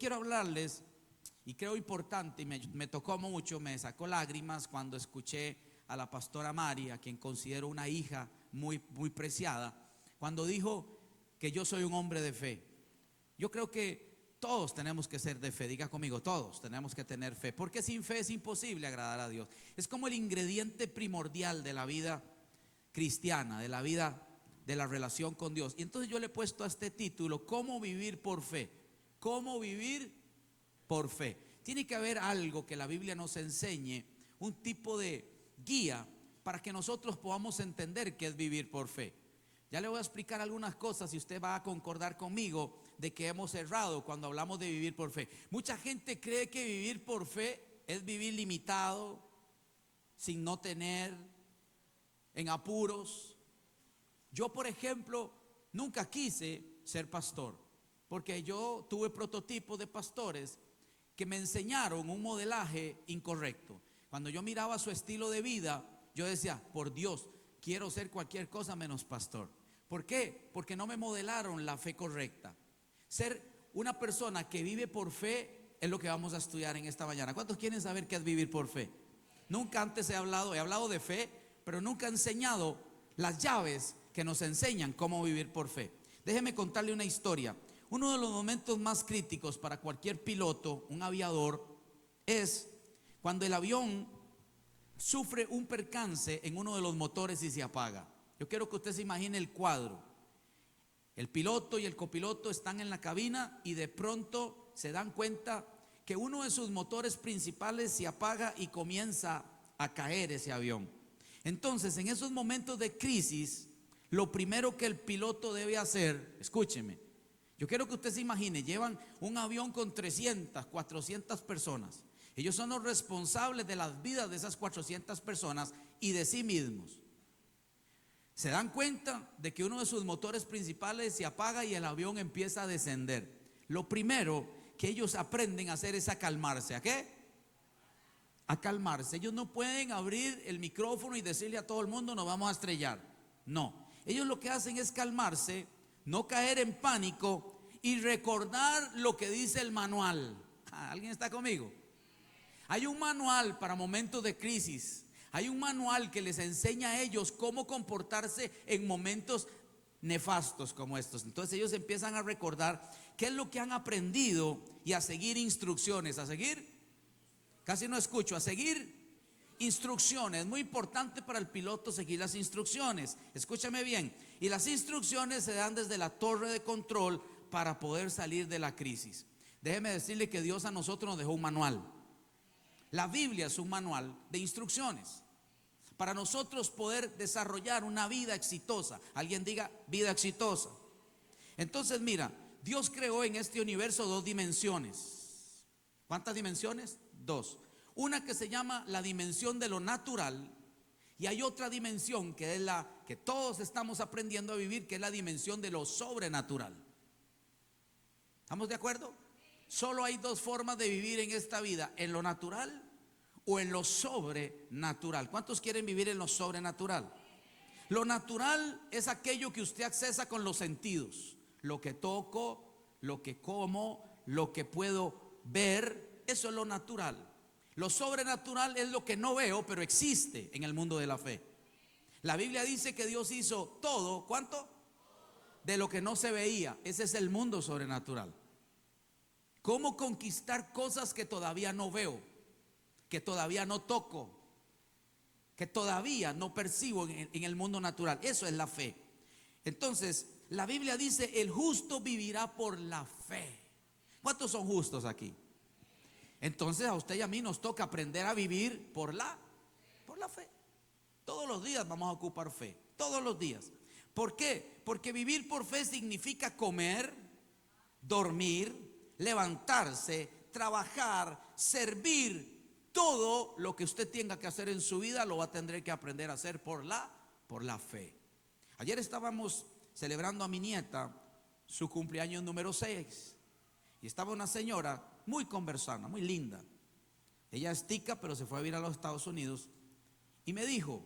quiero hablarles, y creo importante, y me tocó mucho, me sacó lágrimas cuando escuché a la pastora Mari, a quien considero una hija muy, muy preciada, cuando dijo que yo soy un hombre de fe. Yo creo que todos tenemos que ser de fe, diga conmigo, todos tenemos que tener fe, porque sin fe es imposible agradar a Dios. Es como el ingrediente primordial de la vida cristiana, de la vida, de la relación con Dios. Y entonces yo le he puesto a este título: ¿cómo vivir por fe? ¿Cómo vivir por fe? Tiene que haber algo que la Biblia nos enseñe, un tipo de guía para que nosotros podamos entender qué es vivir por fe. Ya le voy a explicar algunas cosas y usted va a concordar conmigo de que hemos errado cuando hablamos de vivir por fe. Mucha gente cree que vivir por fe es vivir limitado, sin no tener, en apuros. Yo, por ejemplo, nunca quise ser pastor, porque yo tuve prototipos de pastores que me enseñaron un modelaje incorrecto. Cuando yo miraba su estilo de vida, yo decía, por Dios, quiero ser cualquier cosa menos pastor. ¿Por qué? Porque no me modelaron la fe correcta. Ser una persona que vive por fe es lo que vamos a estudiar en esta mañana. ¿Cuántos quieren saber qué es vivir por fe? Nunca antes he hablado de fe, pero nunca he enseñado las llaves que nos enseñan cómo vivir por fe. Déjeme contarle una historia. Uno de los momentos más críticos para cualquier piloto, un aviador, es cuando el avión sufre un percance en uno de los motores y se apaga. Yo quiero que usted se imagine el cuadro. El piloto y el copiloto están en la cabina y de pronto se dan cuenta que uno de sus motores principales se apaga y comienza a caer ese avión. Entonces, en esos momentos de crisis, lo primero que el piloto debe hacer, escúcheme, yo quiero que usted se imagine, llevan un avión con 300, 400 personas. Ellos son los responsables de las vidas de esas 400 personas y de sí mismos. Se dan cuenta de que uno de sus motores principales se apaga y el avión empieza a descender. Lo primero que ellos aprenden a hacer es a calmarse. ¿A qué? A calmarse. Ellos no pueden abrir el micrófono y decirle a todo el mundo nos vamos a estrellar. No. Ellos lo que hacen es calmarse, no caer en pánico y recordar lo que dice el manual. ¿Alguien está conmigo? Hay un manual para momentos de crisis. Hay un manual que les enseña a ellos cómo comportarse en momentos nefastos como estos. Entonces ellos empiezan a recordar qué es lo que han aprendido y a seguir instrucciones. ¿A seguir? Casi no escucho. A seguir instrucciones. Muy importante para el piloto seguir las instrucciones. Escúchame bien. Y las instrucciones se dan desde la torre de control para poder salir de la crisis. Déjeme decirle que Dios a nosotros nos dejó un manual. La Biblia es un manual de instrucciones para nosotros poder desarrollar una vida exitosa. Alguien diga vida exitosa. Entonces mira, Dios creó en este universo dos dimensiones. ¿Cuántas dimensiones? Dos. Una que se llama la dimensión de lo natural y hay otra dimensión que es la que todos estamos aprendiendo a vivir, que es la dimensión de lo sobrenatural. ¿Estamos de acuerdo? Solo hay dos formas de vivir en esta vida: en lo natural o en lo sobrenatural. ¿Cuántos quieren vivir en lo sobrenatural? Lo natural es aquello que usted accesa con los sentidos. Lo que toco, lo que como, lo que puedo ver, eso es lo natural. Lo sobrenatural es lo que no veo, pero existe en el mundo de la fe. La Biblia dice que Dios hizo todo, ¿cuánto? De lo que no se veía. Ese es el mundo sobrenatural. ¿Cómo conquistar cosas que todavía no veo, que todavía no toco, que todavía no percibo en el mundo natural? Eso es la fe. Entonces, la Biblia dice, el justo vivirá por la fe. ¿Cuántos son justos aquí? Entonces a usted y a mí nos toca aprender a vivir por la fe. Todos los días vamos a ocupar fe, todos los días. ¿Por qué? Porque vivir por fe significa comer, dormir, levantarse, trabajar, servir. Todo lo que usted tenga que hacer en su vida lo va a tener que aprender a hacer por la fe. Ayer estábamos celebrando a mi nieta su cumpleaños número 6 y estaba una señora muy conversana, muy linda. Ella es tica, pero se fue a vivir a los Estados Unidos y me dijo: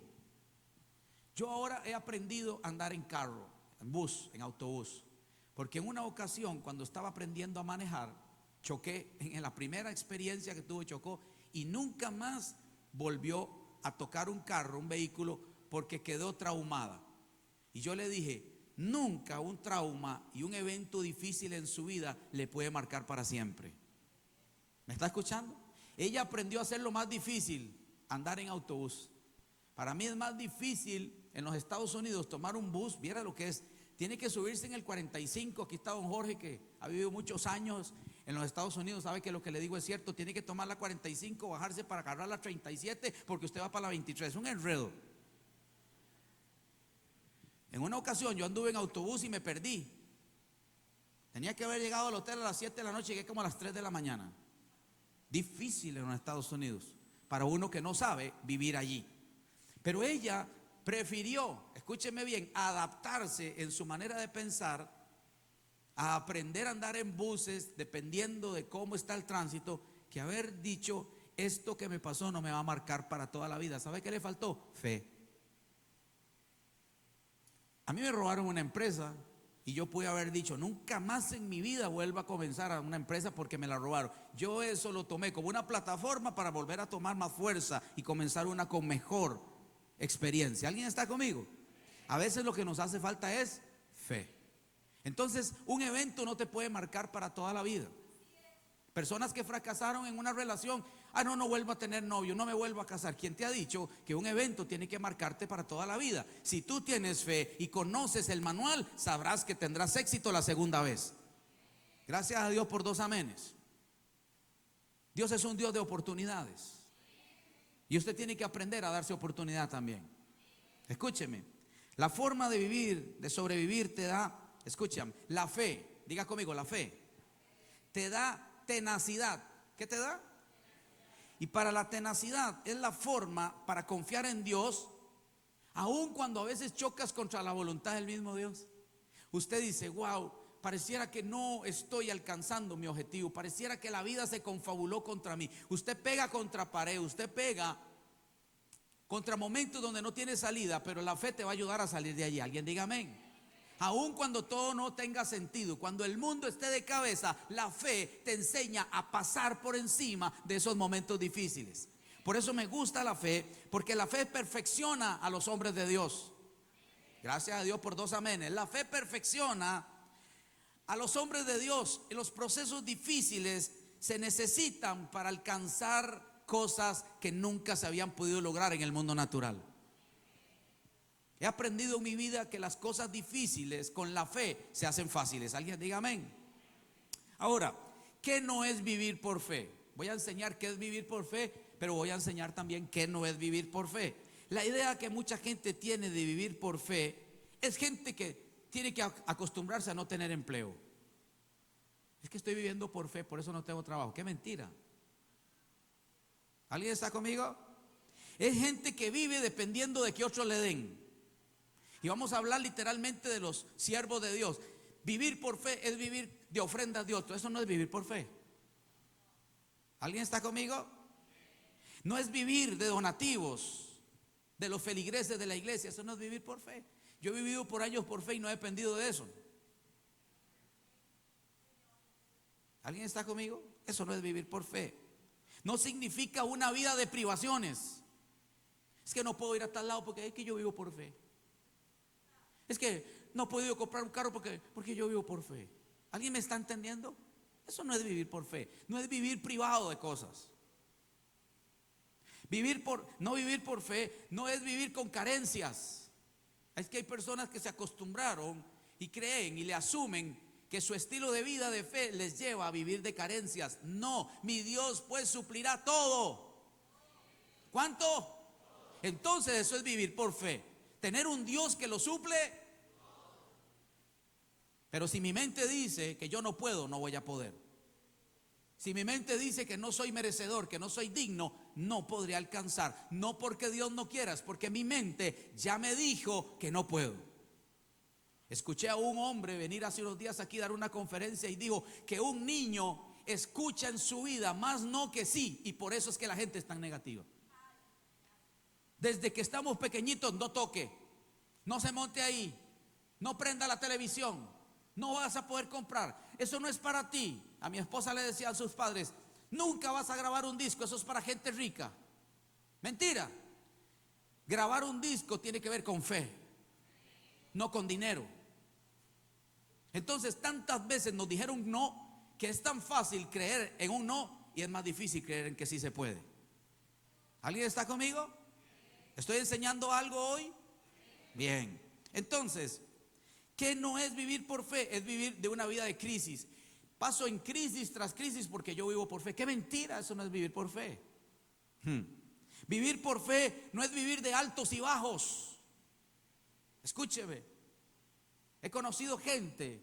yo ahora he aprendido a andar en carro, en bus, en autobús, porque en una ocasión cuando estaba aprendiendo a manejar, choqué, en la primera experiencia que tuve chocó y nunca más volvió a tocar un carro, un vehículo, porque quedó traumada. Y yo le dije, nunca un trauma y un evento difícil en su vida le puede marcar para siempre. ¿Me está escuchando? Ella aprendió a hacer lo más difícil, andar en autobús. Para mí es más difícil en los Estados Unidos tomar un bus, viera lo que es. Tiene que subirse en el 45, aquí está don Jorge que ha vivido muchos años en los Estados Unidos, sabe que lo que le digo es cierto, tiene que tomar la 45, bajarse para agarrar la 37 porque usted va para la 23, es un enredo. En una ocasión yo anduve en autobús y me perdí. Tenía que haber llegado al hotel a las 7 de la noche y llegué como a las 3 de la mañana. Difícil en los Estados Unidos para uno que no sabe vivir allí. Pero ella prefirió, escúcheme bien, adaptarse en su manera de pensar a aprender a andar en buses dependiendo de cómo está el tránsito, que haber dicho, esto que me pasó no me va a marcar para toda la vida. ¿Sabe qué le faltó? Fe. A mí me robaron una empresa y yo pude haber dicho, nunca más en mi vida vuelva a comenzar a una empresa porque me la robaron. Yo eso lo tomé como una plataforma para volver a tomar más fuerza y comenzar una con mejor experiencia. ¿Alguien está conmigo? A veces lo que nos hace falta es fe. Entonces, un evento no te puede marcar para toda la vida. Personas que fracasaron en una relación, no vuelvo a tener novio, no me vuelvo a casar. ¿Quién te ha dicho que un evento tiene que marcarte para toda la vida? Si tú tienes fe y conoces el manual, sabrás que tendrás éxito la segunda vez. Gracias a Dios por 2 amenes. Dios es un Dios de oportunidades. Y usted tiene que aprender a darse oportunidad también. Escúcheme, la forma de vivir, de sobrevivir te da, escúchame, la fe, diga conmigo, la fe te da tenacidad. ¿Qué te da? Y para la tenacidad es la forma para confiar en Dios, aun cuando a veces chocas contra la voluntad del mismo Dios. Usted dice, wow, pareciera que no estoy alcanzando mi objetivo, pareciera que la vida se confabuló contra mí. Usted pega contra pared, usted pega contra momentos donde no tiene salida, pero la fe te va a ayudar a salir de allí. Alguien diga amén. Aun cuando todo no tenga sentido, cuando el mundo esté de cabeza, la fe te enseña a pasar por encima de esos momentos difíciles. Por eso me gusta la fe, porque la fe perfecciona a los hombres de Dios. Gracias a Dios por 2 amenes. La fe perfecciona a los hombres de Dios. En los procesos difíciles se necesitan para alcanzar cosas que nunca se habían podido lograr en el mundo natural. He aprendido en mi vida que las cosas difíciles con la fe se hacen fáciles. Alguien diga amén. Ahora, ¿qué no es vivir por fe? Voy a enseñar qué es vivir por fe, pero voy a enseñar también qué no es vivir por fe. La idea que mucha gente tiene de vivir por fe es gente que tiene que acostumbrarse a no tener empleo. Es que estoy viviendo por fe, por eso no tengo trabajo. ¡Qué mentira! ¿Alguien está conmigo? Es gente que vive dependiendo de que otros le den. Y vamos a hablar literalmente de los siervos de Dios. Vivir por fe es vivir de ofrenda a Dios. Eso no es vivir por fe. ¿Alguien está conmigo? No es vivir de donativos, de los feligreses de la iglesia. Eso no es vivir por fe. Yo he vivido por años por fe y no he dependido de eso. ¿Alguien está conmigo? Eso no es vivir por fe. No significa una vida de privaciones. Es que no puedo ir a tal lado porque es que yo vivo por fe. Es que no he podido comprar un carro porque yo vivo por fe. ¿Alguien me está entendiendo? Eso no es vivir por fe. No es vivir privado de cosas. No vivir por fe no es vivir con carencias. Es que hay personas que se acostumbraron y creen y le asumen que su estilo de vida de fe les lleva a vivir de carencias. No, mi Dios pues suplirá todo. ¿Cuánto? Entonces eso es vivir por fe. Tener un Dios que lo suple. Pero si mi mente dice que yo no puedo, no voy a poder. Si mi mente dice que no soy merecedor, que no soy digno, no podré alcanzar. No porque Dios no quiera, es porque mi mente ya me dijo que no puedo. Escuché a un hombre venir hace unos días aquí a dar una conferencia y dijo que un niño escucha en su vida más no que sí, y por eso es que la gente es tan negativa. Desde que estamos pequeñitos, no toque, no se monte ahí, no prenda la televisión, no vas a poder comprar. eso no es para ti. A mi esposa le decía a sus padres: nunca vas a grabar un disco, eso es para gente rica. Mentira. Grabar un disco tiene que ver con fe, no con dinero. Entonces tantas veces nos dijeron no, que es tan fácil creer en un no y es más difícil creer en que sí se puede. ¿Alguien está conmigo? ¿Estoy enseñando algo hoy? Bien. Entonces, ¿qué no es vivir por fe? Es vivir de una vida de crisis. Paso en crisis tras crisis porque yo vivo por fe. ¡Qué mentira! Eso no es vivir por fe. Vivir por fe no es vivir de altos y bajos. Escúcheme. He conocido gente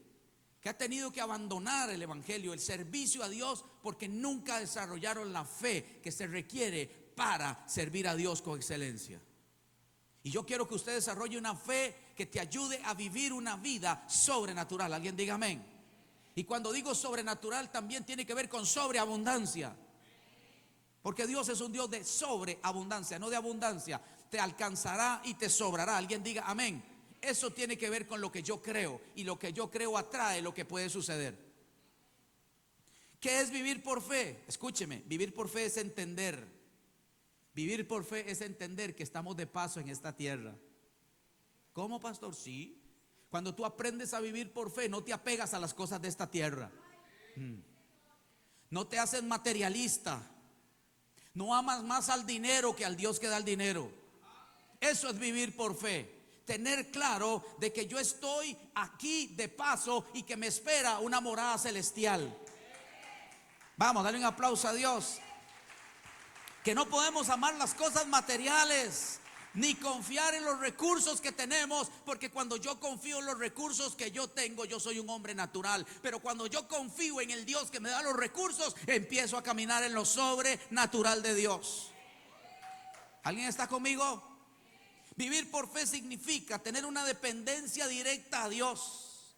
que ha tenido que abandonar el evangelio, el servicio a Dios, porque nunca desarrollaron la fe que se requiere para servir a Dios con excelencia. Y yo quiero que usted desarrolle una fe que te ayude a vivir una vida sobrenatural. Alguien diga amén. Y cuando digo sobrenatural también tiene que ver con sobreabundancia. Porque Dios es un Dios de sobreabundancia, no de abundancia. Te alcanzará y te sobrará. Alguien diga amén. Eso tiene que ver con lo que yo creo. Y lo que yo creo atrae lo que puede suceder. ¿Qué es vivir por fe? Escúcheme, vivir por fe es entender. Vivir por fe es entender que estamos de paso en esta tierra. ¿Cómo, pastor? Sí. Cuando tú aprendes a vivir por fe, no te apegas a las cosas de esta tierra. No te haces materialista. No amas más al dinero que al Dios que da el dinero. Eso es vivir por fe. Tener claro de que yo estoy aquí de paso y que me espera una morada celestial. Vamos, dale un aplauso a Dios. Que no podemos amar las cosas materiales ni confiar en los recursos que tenemos, porque cuando yo confío en los recursos que yo tengo, yo soy un hombre natural. Pero cuando yo confío en el Dios que me da los recursos, empiezo a caminar en lo sobrenatural de Dios. ¿Alguien está conmigo? Vivir por fe significa tener una dependencia directa a Dios.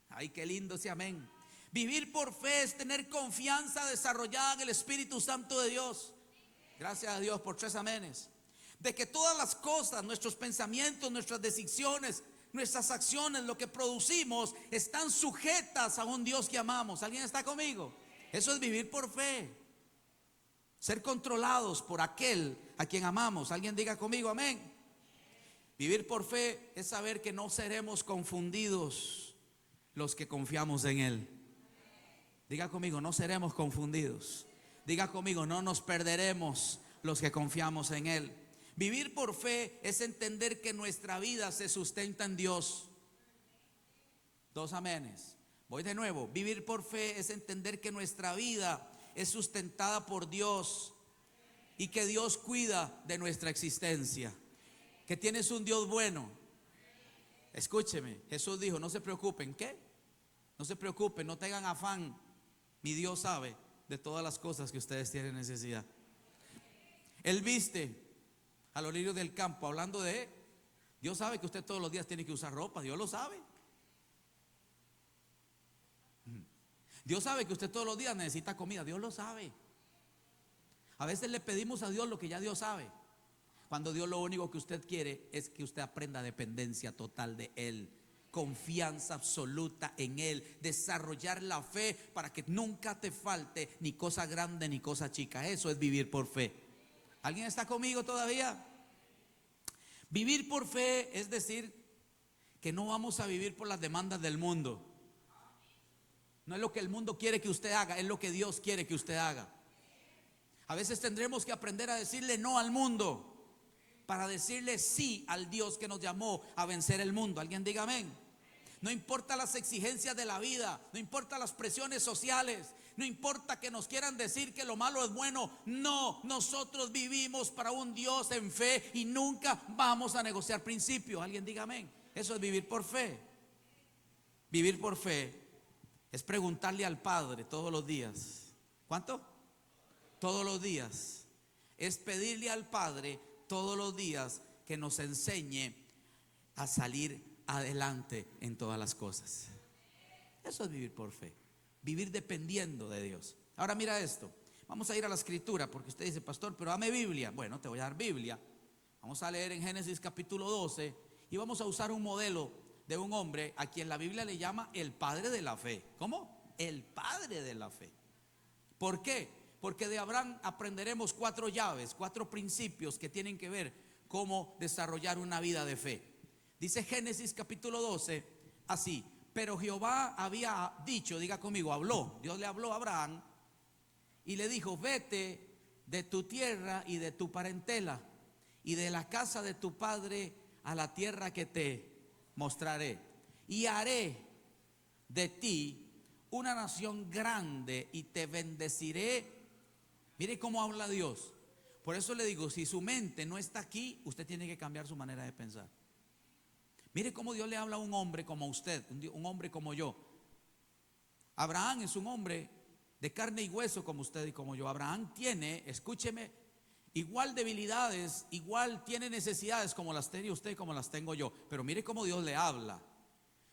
Ay, qué lindo ese amén. Vivir por fe es tener confianza desarrollada en el Espíritu Santo de Dios. Gracias a Dios por 3 amenes. De que todas las cosas, nuestros pensamientos, nuestras decisiones, nuestras acciones, lo que producimos, están sujetas a un Dios que amamos. ¿Alguien está conmigo? Eso es vivir por fe. Ser controlados por aquel a quien amamos. Alguien diga conmigo amén. Vivir por fe es saber que no seremos confundidos los que confiamos en Él. Diga conmigo, no seremos confundidos. Diga conmigo, no nos perderemos los que confiamos en Él. Vivir por fe es entender que nuestra vida se sustenta en Dios. 2 amenes. Voy de nuevo. Vivir por fe es entender que nuestra vida es sustentada por Dios y que Dios cuida de nuestra existencia. Que tienes un Dios bueno. Escúcheme, Jesús dijo, no se preocupen. ¿Qué? No se preocupen, no tengan afán. Mi Dios sabe de todas las cosas que ustedes tienen necesidad. Él viste a los lirios del campo, hablando de Él. Dios sabe que usted todos los días tiene que usar ropa. Dios lo sabe. Dios sabe que usted todos los días necesita comida. Dios lo sabe. A veces le pedimos a Dios lo que ya Dios sabe, cuando Dios lo único que usted quiere es que usted aprenda dependencia total de Él, confianza absoluta en Él, desarrollar la fe para que nunca te falte ni cosa grande ni cosa chica. Eso es vivir por fe. ¿Alguien está conmigo todavía? Vivir por fe es decir que no vamos a vivir por las demandas del mundo. No es lo que el mundo quiere que usted haga, es lo que Dios quiere que usted haga. A veces tendremos que aprender a decirle no al mundo para decirle sí al Dios que nos llamó a vencer el mundo. Alguien diga amén. No importa las exigencias de la vida, no importa las presiones sociales, no importa que nos quieran decir que lo malo es bueno. No, nosotros vivimos para un Dios en fe y nunca vamos a negociar principios. Alguien diga amén. Eso es vivir por fe. Vivir por fe es preguntarle al Padre todos los días. ¿Cuánto? Todos los días. Es pedirle al Padre todos los días que nos enseñe a salir adelante en todas las cosas. Eso es vivir por fe. Vivir dependiendo de Dios. Ahora mira esto. Vamos a ir a la escritura, porque usted dice, pastor, pero dame Biblia. Bueno, te voy a dar Biblia. Vamos a leer en Génesis capítulo 12 y vamos a usar un modelo de un hombre a quien la Biblia le llama el padre de la fe. ¿Cómo? El padre de la fe. ¿Por qué? Porque de Abraham aprenderemos 4 llaves, 4 principios que tienen que ver cómo desarrollar una vida de fe. Dice Génesis capítulo 12 así: pero Jehová había dicho, diga conmigo, habló, Dios le habló a Abraham y le dijo: vete de tu tierra y de tu parentela y de la casa de tu padre a la tierra que te mostraré, y haré de ti una nación grande y te bendeciré. Mire cómo habla Dios. Por eso le digo, si su mente no está aquí, usted tiene que cambiar su manera de pensar. Mire cómo Dios le habla a un hombre como usted, un hombre como yo. Abraham es un hombre de carne y hueso como usted y como yo. Abraham tiene, escúcheme, igual debilidades, igual tiene necesidades como las tiene usted y como las tengo yo. Pero mire cómo Dios le habla.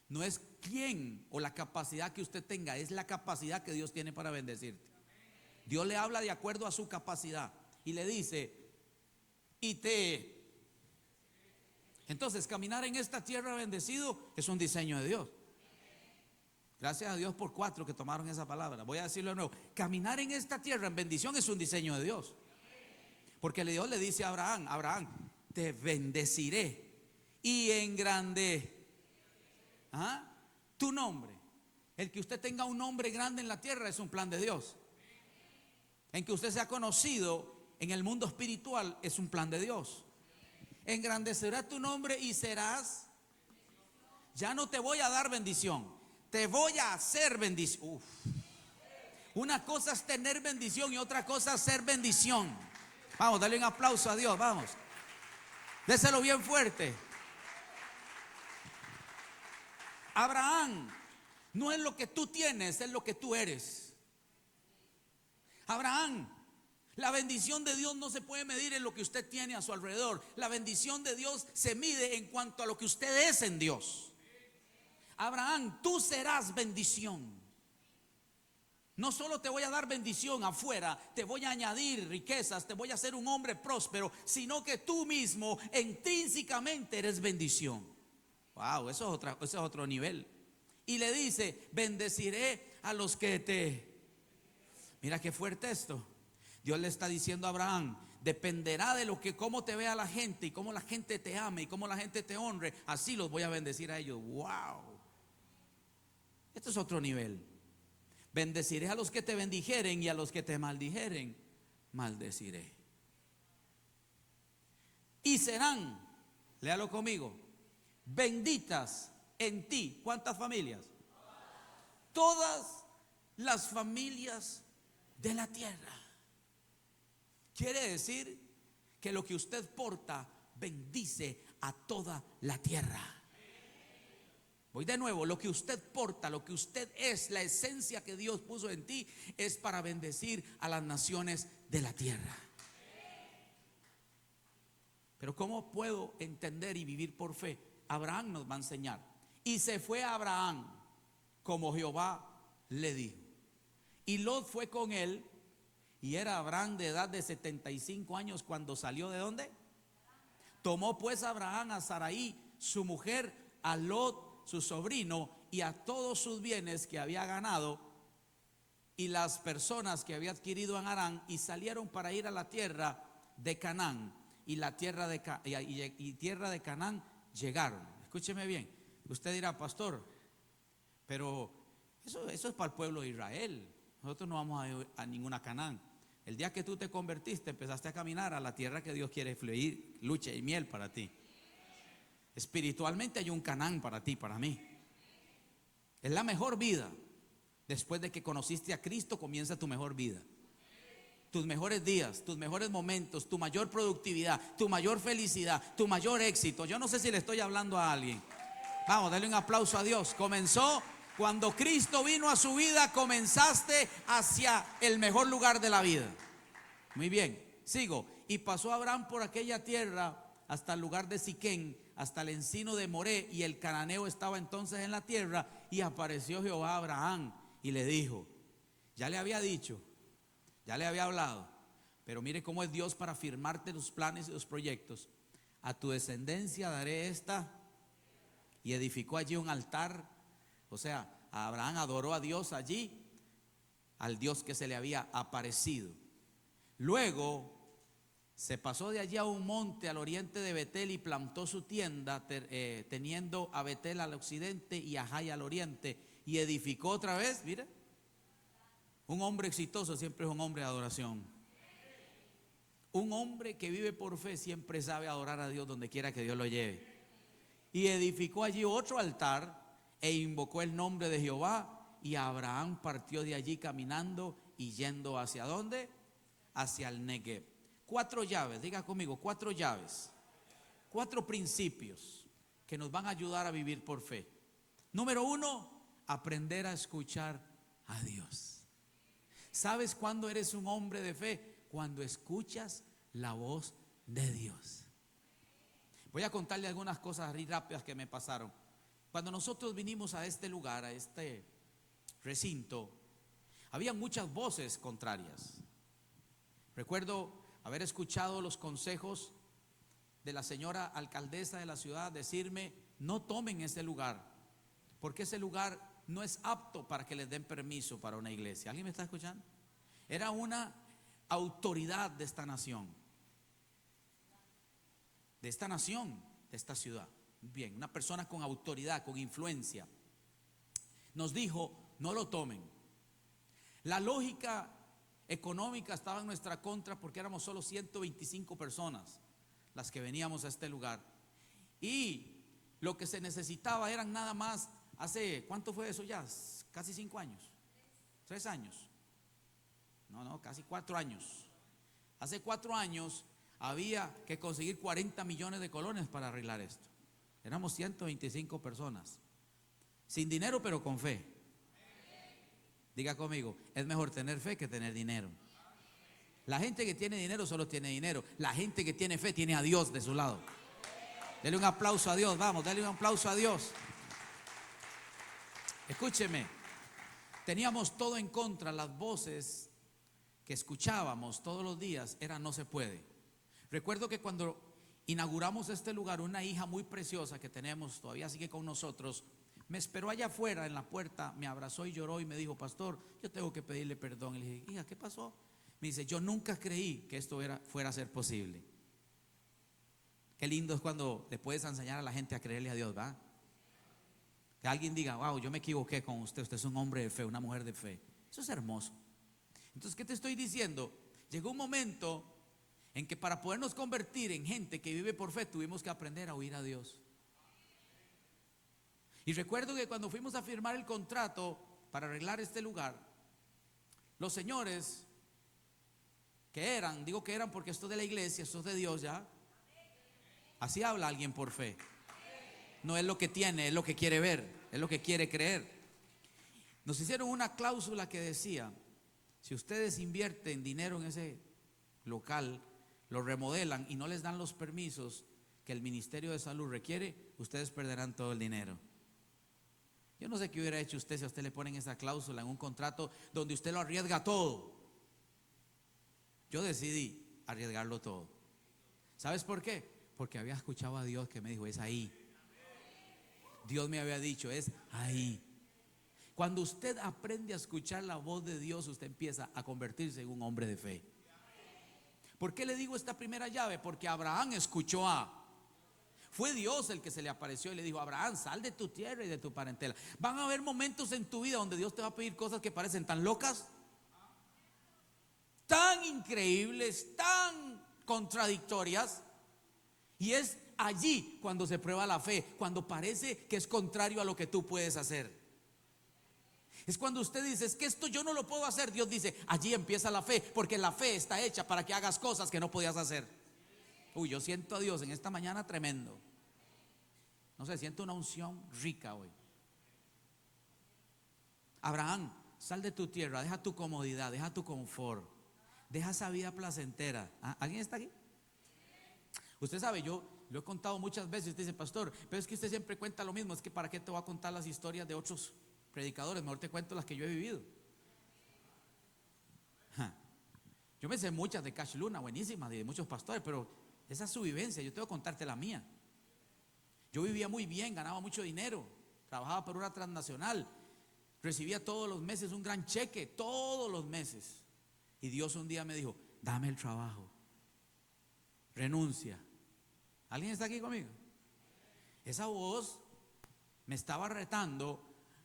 No es quién o la capacidad que usted tenga, es la capacidad que Dios tiene para bendecirte. Dios le habla de acuerdo a su capacidad y le dice: entonces caminar en esta tierra bendecido es un diseño de Dios. Gracias a Dios por 4 que tomaron esa palabra. Voy a decirlo de nuevo: caminar en esta tierra en bendición es un diseño de Dios. Porque Dios le dice a Abraham: Abraham, te bendeciré y engrandeceré tu nombre. El que usted tenga un nombre grande en la tierra es un plan de Dios. En que usted sea conocido en el mundo espiritual es un plan de Dios. Engrandecerá tu nombre y serás. Ya no te voy a dar bendición, te voy a hacer bendición. Una cosa es tener bendición y otra cosa es ser bendición. Vamos, dale un aplauso a Dios, vamos. Déselo bien fuerte. Abraham, no es lo que tú tienes, es lo que tú eres. Abraham, la bendición de Dios no se puede medir en lo que usted tiene a su alrededor. La bendición de Dios se mide en cuanto a lo que usted es en Dios. Abraham, tú serás bendición. No solo te voy a dar bendición afuera, te voy a añadir riquezas, te voy a hacer un hombre próspero, sino que tú mismo intrínsecamente eres bendición. Wow, eso es otro nivel. Y le dice: bendeciré a los que te. Mira qué fuerte esto. Dios le está diciendo a Abraham: dependerá de lo que, cómo te vea la gente y cómo la gente te ame y cómo la gente te honre, así los voy a bendecir a ellos. Wow. Esto es otro nivel. Bendeciré a los que te bendijeren y a los que te maldijeren, maldeciré. Y serán, léalo conmigo, benditas en ti. ¿Cuántas familias? Todas las familias de la tierra. Quiere decir que lo que usted porta bendice a toda la tierra. Voy de nuevo: lo que usted porta, lo que usted es, la esencia que Dios puso en ti, es para bendecir a las naciones de la tierra. Pero ¿cómo puedo entender y vivir por fe? Abraham nos va a enseñar. Y se fue a Abraham como Jehová le dijo, y Lot fue con él. Y era Abraham de edad de 75 años cuando salió. ¿De dónde? Tomó pues Abraham a Sarai su mujer, a Lot su sobrino, y a todos sus bienes que había ganado y las personas que había adquirido en Harán, y salieron para ir a la tierra de Canaán. Y la tierra de Canaán llegaron. Escúcheme bien. Usted dirá: pastor, pero eso es para el pueblo de Israel. Nosotros no vamos a ir a ninguna Canaán. El día que tú te convertiste, empezaste a caminar a la tierra que Dios quiere fluir leche y miel para ti. Espiritualmente hay un Canaán para ti, para mí. Es la mejor vida. Después de que conociste a Cristo, comienza tu mejor vida. Tus mejores días, tus mejores momentos, tu mayor productividad, tu mayor felicidad, tu mayor éxito. Yo no sé si le estoy hablando a alguien. Vamos, dale un aplauso a Dios. Comenzó cuando Cristo vino a su vida, comenzaste hacia el mejor lugar de la vida. Muy bien, sigo. Y pasó Abraham por aquella tierra hasta el lugar de Siquén, hasta el encino de Moré, y el cananeo estaba entonces en la tierra. Y apareció Jehová a Abraham y le dijo: ya le había dicho, ya le había hablado, pero mire cómo es Dios para firmarte los planes y los proyectos. A tu descendencia daré esta. y edificó allí un altar. O sea, Abraham adoró a Dios allí, al Dios que se le había aparecido. Luego se pasó de allí a un monte al oriente de Betel y plantó su tienda, teniendo a Betel al occidente y a Jai al oriente, y edificó otra vez. Mira, un hombre exitoso siempre es un hombre de adoración. Un hombre que vive por fe siempre sabe adorar a Dios donde quiera que Dios lo lleve. Y edificó allí otro altar e invocó el nombre de Jehová, y Abraham partió de allí caminando y yendo ¿hacia dónde? Hacia el Negev. 4 llaves, diga conmigo, 4 llaves, 4 principios que nos van a ayudar a vivir por fe. Número 1, aprender a escuchar a Dios. ¿Sabes cuándo eres un hombre de fe? Cuando escuchas la voz de Dios. Voy a contarle algunas cosas rápidas que me pasaron. Cuando nosotros vinimos a este lugar, a este recinto, había muchas voces contrarias. Recuerdo haber escuchado los consejos de la señora alcaldesa de la ciudad decirme: no tomen ese lugar, porque ese lugar no es apto para que les den permiso para una iglesia. ¿Alguien me está escuchando? Era una autoridad de esta nación, de esta ciudad. Bien, una persona con autoridad, con influencia, nos dijo: no lo tomen. La lógica económica estaba en nuestra contra, porque éramos solo 125 personas las que veníamos a este lugar, y lo que se necesitaba eran nada más, ¿cuánto fue eso ya? Casi 5 años, 3 años, no, casi 4 años. Hace 4 años había que conseguir 40 millones de colones para arreglar esto. Éramos 125 personas, sin dinero pero con fe. Diga conmigo, es mejor tener fe que tener dinero. La gente que tiene dinero solo tiene dinero. La gente que tiene fe tiene a Dios de su lado. Dele un aplauso a Dios, vamos, dale un aplauso a Dios. Escúcheme, teníamos todo en contra. Las voces que escuchábamos todos los días eran: no se puede. Recuerdo que cuando inauguramos este lugar, una hija muy preciosa que tenemos, todavía sigue con nosotros, me esperó allá afuera en la puerta, me abrazó y lloró y me dijo: pastor, yo tengo que pedirle perdón. Y le dije: hija, ¿qué pasó? Me dice: yo nunca creí que esto fuera a ser posible. Qué lindo es cuando le puedes enseñar a la gente a creerle a Dios, ¿verdad? Que alguien diga: wow, yo me equivoqué con usted, usted es un hombre de fe, una mujer de fe. Eso es hermoso. Entonces, ¿qué te estoy diciendo? Llegó un momento en que para podernos convertir en gente que vive por fe, tuvimos que aprender a oír a Dios. Y recuerdo que cuando fuimos a firmar el contrato para arreglar este lugar, los señores que eran, digo que eran porque esto es de la iglesia, esto es de Dios ya. Así habla alguien por fe. No es lo que tiene, es lo que quiere ver, es lo que quiere creer. Nos hicieron una cláusula que decía: si ustedes invierten dinero en ese local, lo remodelan y no les dan los permisos que el Ministerio de Salud requiere, ustedes perderán todo el dinero. Yo no sé qué hubiera hecho usted si a usted le ponen esa cláusula en un contrato donde usted lo arriesga todo. Yo decidí arriesgarlo todo. ¿Sabes por qué? Porque había escuchado a Dios que me dijo: es ahí. Dios me había dicho: es ahí. Cuando usted aprende a escuchar la voz de Dios, usted empieza a convertirse en un hombre de fe. ¿Por qué le digo esta primera llave? Porque Abraham escuchó fue Dios el que se le apareció y le dijo: Abraham, sal de tu tierra y de tu parentela. Van a haber momentos en tu vida donde Dios te va a pedir cosas que parecen tan locas, tan increíbles, tan contradictorias. Y es allí cuando se prueba la fe, cuando parece que es contrario a lo que tú puedes hacer. Es cuando usted dice: es que esto yo no lo puedo hacer. Dios dice: allí empieza la fe, porque la fe está hecha para que hagas cosas que no podías hacer. Uy, yo siento a Dios en esta mañana tremendo. No sé, siento una unción rica hoy. Abraham, sal de tu tierra, deja tu comodidad, deja tu confort, deja esa vida placentera. ¿Alguien está aquí? Usted sabe, yo lo he contado muchas veces. Usted dice: pastor, pero es que usted siempre cuenta lo mismo. Es que ¿para qué te voy a contar las historias de otros predicadores? Mejor te cuento las que yo he vivido. Yo me sé muchas de Cash Luna, buenísimas, de muchos pastores, pero esa es su vivencia. Yo tengo que contarte la mía. Yo vivía muy bien, ganaba mucho dinero, trabajaba por una transnacional, recibía todos los meses un gran cheque, todos los meses. Y Dios un día me dijo: dame el trabajo, renuncia. ¿Alguien está aquí conmigo? Esa voz me estaba retando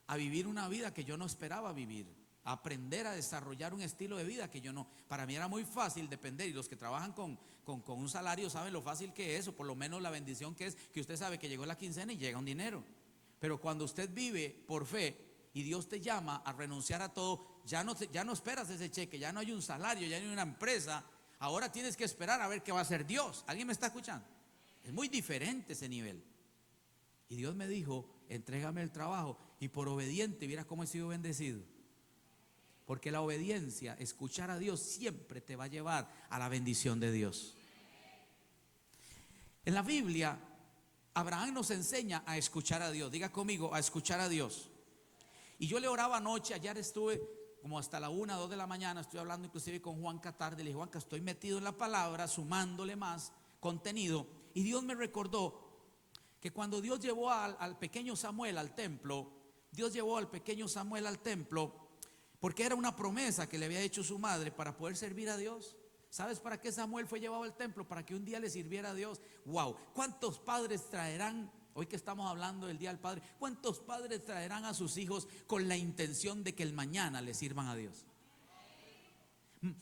a vivir una vida que yo no esperaba vivir, a aprender a desarrollar un estilo de vida que yo no. Para mí era muy fácil depender, y los que trabajan con un salario saben lo fácil que es, o por lo menos la bendición que es, que usted sabe que llegó la quincena y llega un dinero. Pero cuando usted vive por fe y Dios te llama a renunciar a todo, ya no esperas ese cheque, ya no hay un salario, ya no hay una empresa. Ahora tienes que esperar a ver qué va a hacer Dios. ¿Alguien me está escuchando? Es muy diferente ese nivel. Y Dios me dijo: entrégame el trabajo. Y por obediente, mira cómo he sido bendecido. Porque la obediencia, escuchar a Dios, siempre te va a llevar a la bendición de Dios. En la Biblia, Abraham nos enseña a escuchar a Dios. Diga conmigo: a escuchar a Dios. Y yo le oraba anoche, ayer estuve como hasta la 1, 2 de la mañana, estoy hablando inclusive con Juanca tarde. Le dije: Juanca, estoy metido en la palabra, sumándole más contenido. Y Dios me recordó que cuando Dios llevó al pequeño Samuel al templo, Dios llevó al pequeño Samuel al templo porque era una promesa que le había hecho su madre para poder servir a Dios. ¿Sabes para qué Samuel fue llevado al templo? Para que un día le sirviera a Dios. Wow, ¿cuántos padres traerán, hoy que estamos hablando del Día del Padre, cuántos padres traerán a sus hijos con la intención de que el mañana le sirvan a Dios?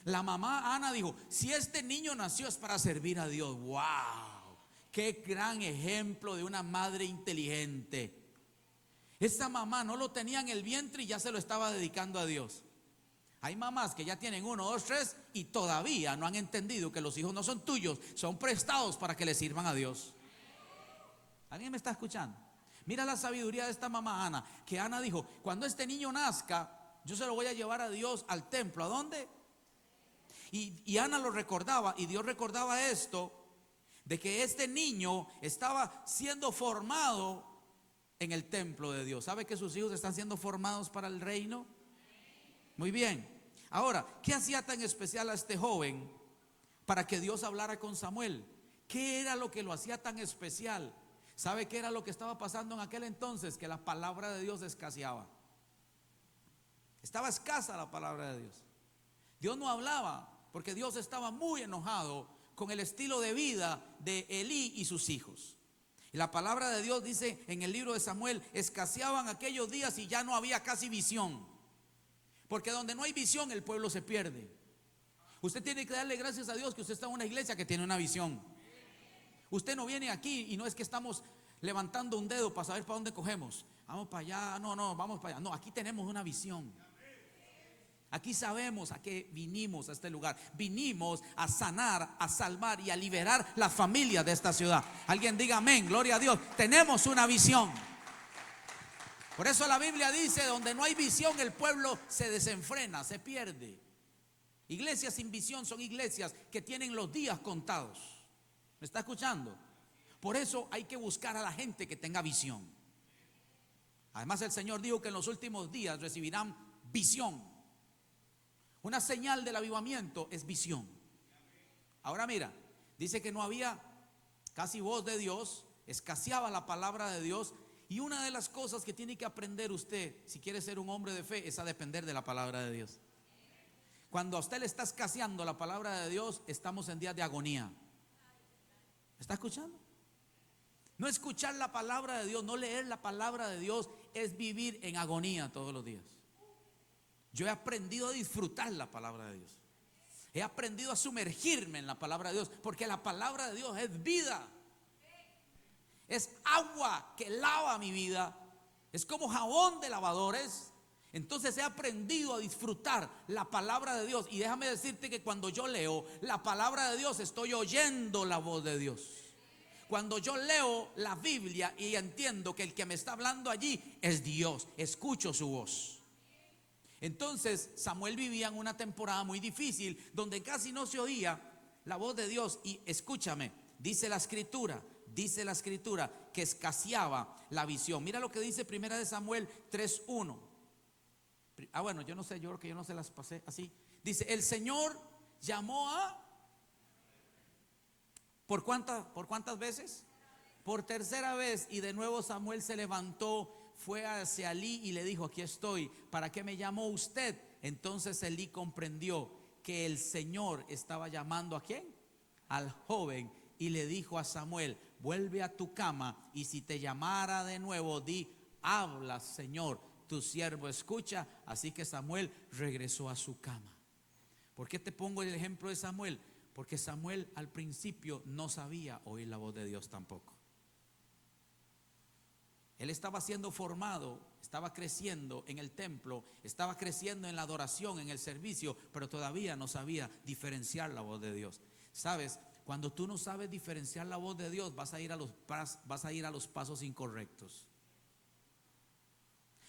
La mamá Ana dijo: si este niño nació es para servir a Dios. Wow, qué gran ejemplo de una madre inteligente. Esa mamá no lo tenía en el vientre y ya se lo estaba dedicando a Dios. Hay mamás que ya tienen 1, 2, 3 y todavía no han entendido que los hijos no son tuyos, son prestados para que le sirvan a Dios. ¿Alguien me está escuchando? Mira la sabiduría de esta mamá Ana, que Ana dijo: cuando este niño nazca, yo se lo voy a llevar a Dios al templo. ¿A dónde? Y Ana lo recordaba, y Dios recordaba esto, de que este niño estaba siendo formado en el templo de Dios. ¿Sabe que sus hijos están siendo formados para el reino? Muy bien. Ahora, ¿qué hacía tan especial a este joven para que Dios hablara con Samuel? ¿Qué era lo que lo hacía tan especial? ¿Sabe qué era lo que estaba pasando en aquel entonces? Que la palabra de Dios escaseaba. Estaba escasa la palabra de Dios. Dios no hablaba porque Dios estaba muy enojado con el estilo de vida de Elí y sus hijos. Y la palabra de Dios dice en el libro de Samuel: escaseaban aquellos días y ya no había casi visión. Porque donde no hay visión, el pueblo se pierde. Usted tiene que darle gracias a Dios que usted está en una iglesia que tiene una visión. Usted no viene aquí y no es que estamos levantando un dedo para saber para dónde cogemos. Vamos para allá, no, vamos para allá. No, aquí tenemos una visión. Aquí sabemos a qué vinimos a este lugar. Vinimos a sanar, a salvar y a liberar la familia de esta ciudad. Alguien diga amén, gloria a Dios. Tenemos una visión. Por eso la Biblia dice: donde no hay visión, el pueblo se desenfrena, se pierde. Iglesias sin visión son iglesias que tienen los días contados. ¿Me está escuchando? Por eso hay que buscar a la gente que tenga visión. Además, el Señor dijo que en los últimos días recibirán visión. Una señal del avivamiento es visión. Ahora mira, dice que no había casi voz de Dios, escaseaba la palabra de Dios. Y una de las cosas que tiene que aprender usted, si quiere ser un hombre de fe, es a depender de la palabra de Dios. Cuando a usted le está escaseando la palabra de Dios, estamos en días de agonía. ¿Me está escuchando? No escuchar la palabra de Dios, no leer la palabra de Dios, es vivir en agonía todos los días. Yo he aprendido a disfrutar la palabra de Dios. He aprendido a sumergirme en la palabra de Dios, porque la palabra de Dios es vida. Es agua que lava mi vida. Es como jabón de lavadores. Entonces he aprendido a disfrutar la palabra de Dios. Y déjame decirte que cuando yo leo la palabra de Dios, estoy oyendo la voz de Dios. Cuando yo leo la Biblia y entiendo que el que me está hablando allí es Dios, escucho su voz. Entonces Samuel vivía en una temporada muy difícil, donde casi no se oía la voz de Dios. Y escúchame, dice la escritura que escaseaba la visión. Mira lo que dice 1 Samuel 3:1. Bueno, yo no sé, yo creo que yo no se las pasé así. Dice: el Señor llamó a... ¿Por cuántas veces? por tercera vez, y de nuevo Samuel se levantó, fue hacia Elí y le dijo: aquí estoy, ¿para qué me llamó usted? Entonces Elí comprendió que el Señor estaba llamando ¿a quién? Al joven, y le dijo a Samuel: vuelve a tu cama, y si te llamara de nuevo, di: habla, Señor, tu siervo escucha. Así que Samuel regresó a su cama. ¿Por qué te pongo el ejemplo de Samuel? Porque Samuel al principio no sabía oír la voz de Dios tampoco. Él estaba siendo formado, estaba creciendo en el templo, estaba creciendo en la adoración, en el servicio, pero todavía no sabía diferenciar la voz de Dios. ¿Sabes? Cuando tú no sabes diferenciar la voz de Dios, vas a ir a los pasos incorrectos.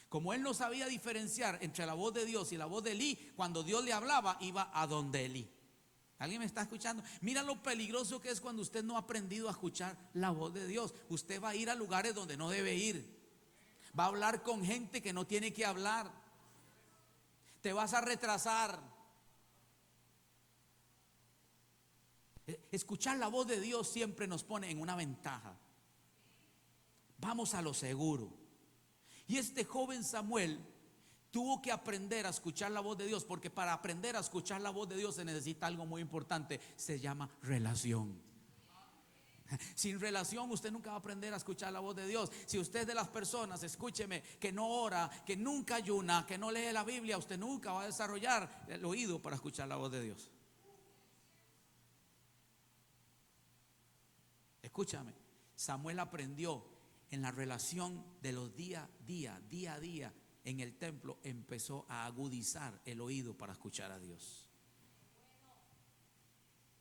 Como él no sabía diferenciar entre la voz de Dios y la voz de Elí, cuando Dios le hablaba, iba a donde Elí. ¿Alguien me está escuchando? Mira lo peligroso que es cuando usted no ha aprendido a escuchar la voz de Dios. Usted va a ir a lugares donde no debe ir. Va a hablar con gente que no tiene que hablar. Te vas a retrasar. Escuchar la voz de Dios siempre nos pone en una ventaja. Vamos a lo seguro. Y este joven Samuel tuvo que aprender a escuchar la voz de Dios, porque para aprender a escuchar la voz de Dios se necesita algo muy importante, se llama relación. Sin relación usted nunca va a aprender a escuchar la voz de Dios. Si usted es de las personas, escúcheme, que no ora, que nunca ayuna, que no lee la Biblia, usted nunca va a desarrollar el oído para escuchar la voz de Dios. Escúchame, Samuel aprendió en la relación de los día a día en el templo, empezó a agudizar el oído para escuchar a Dios.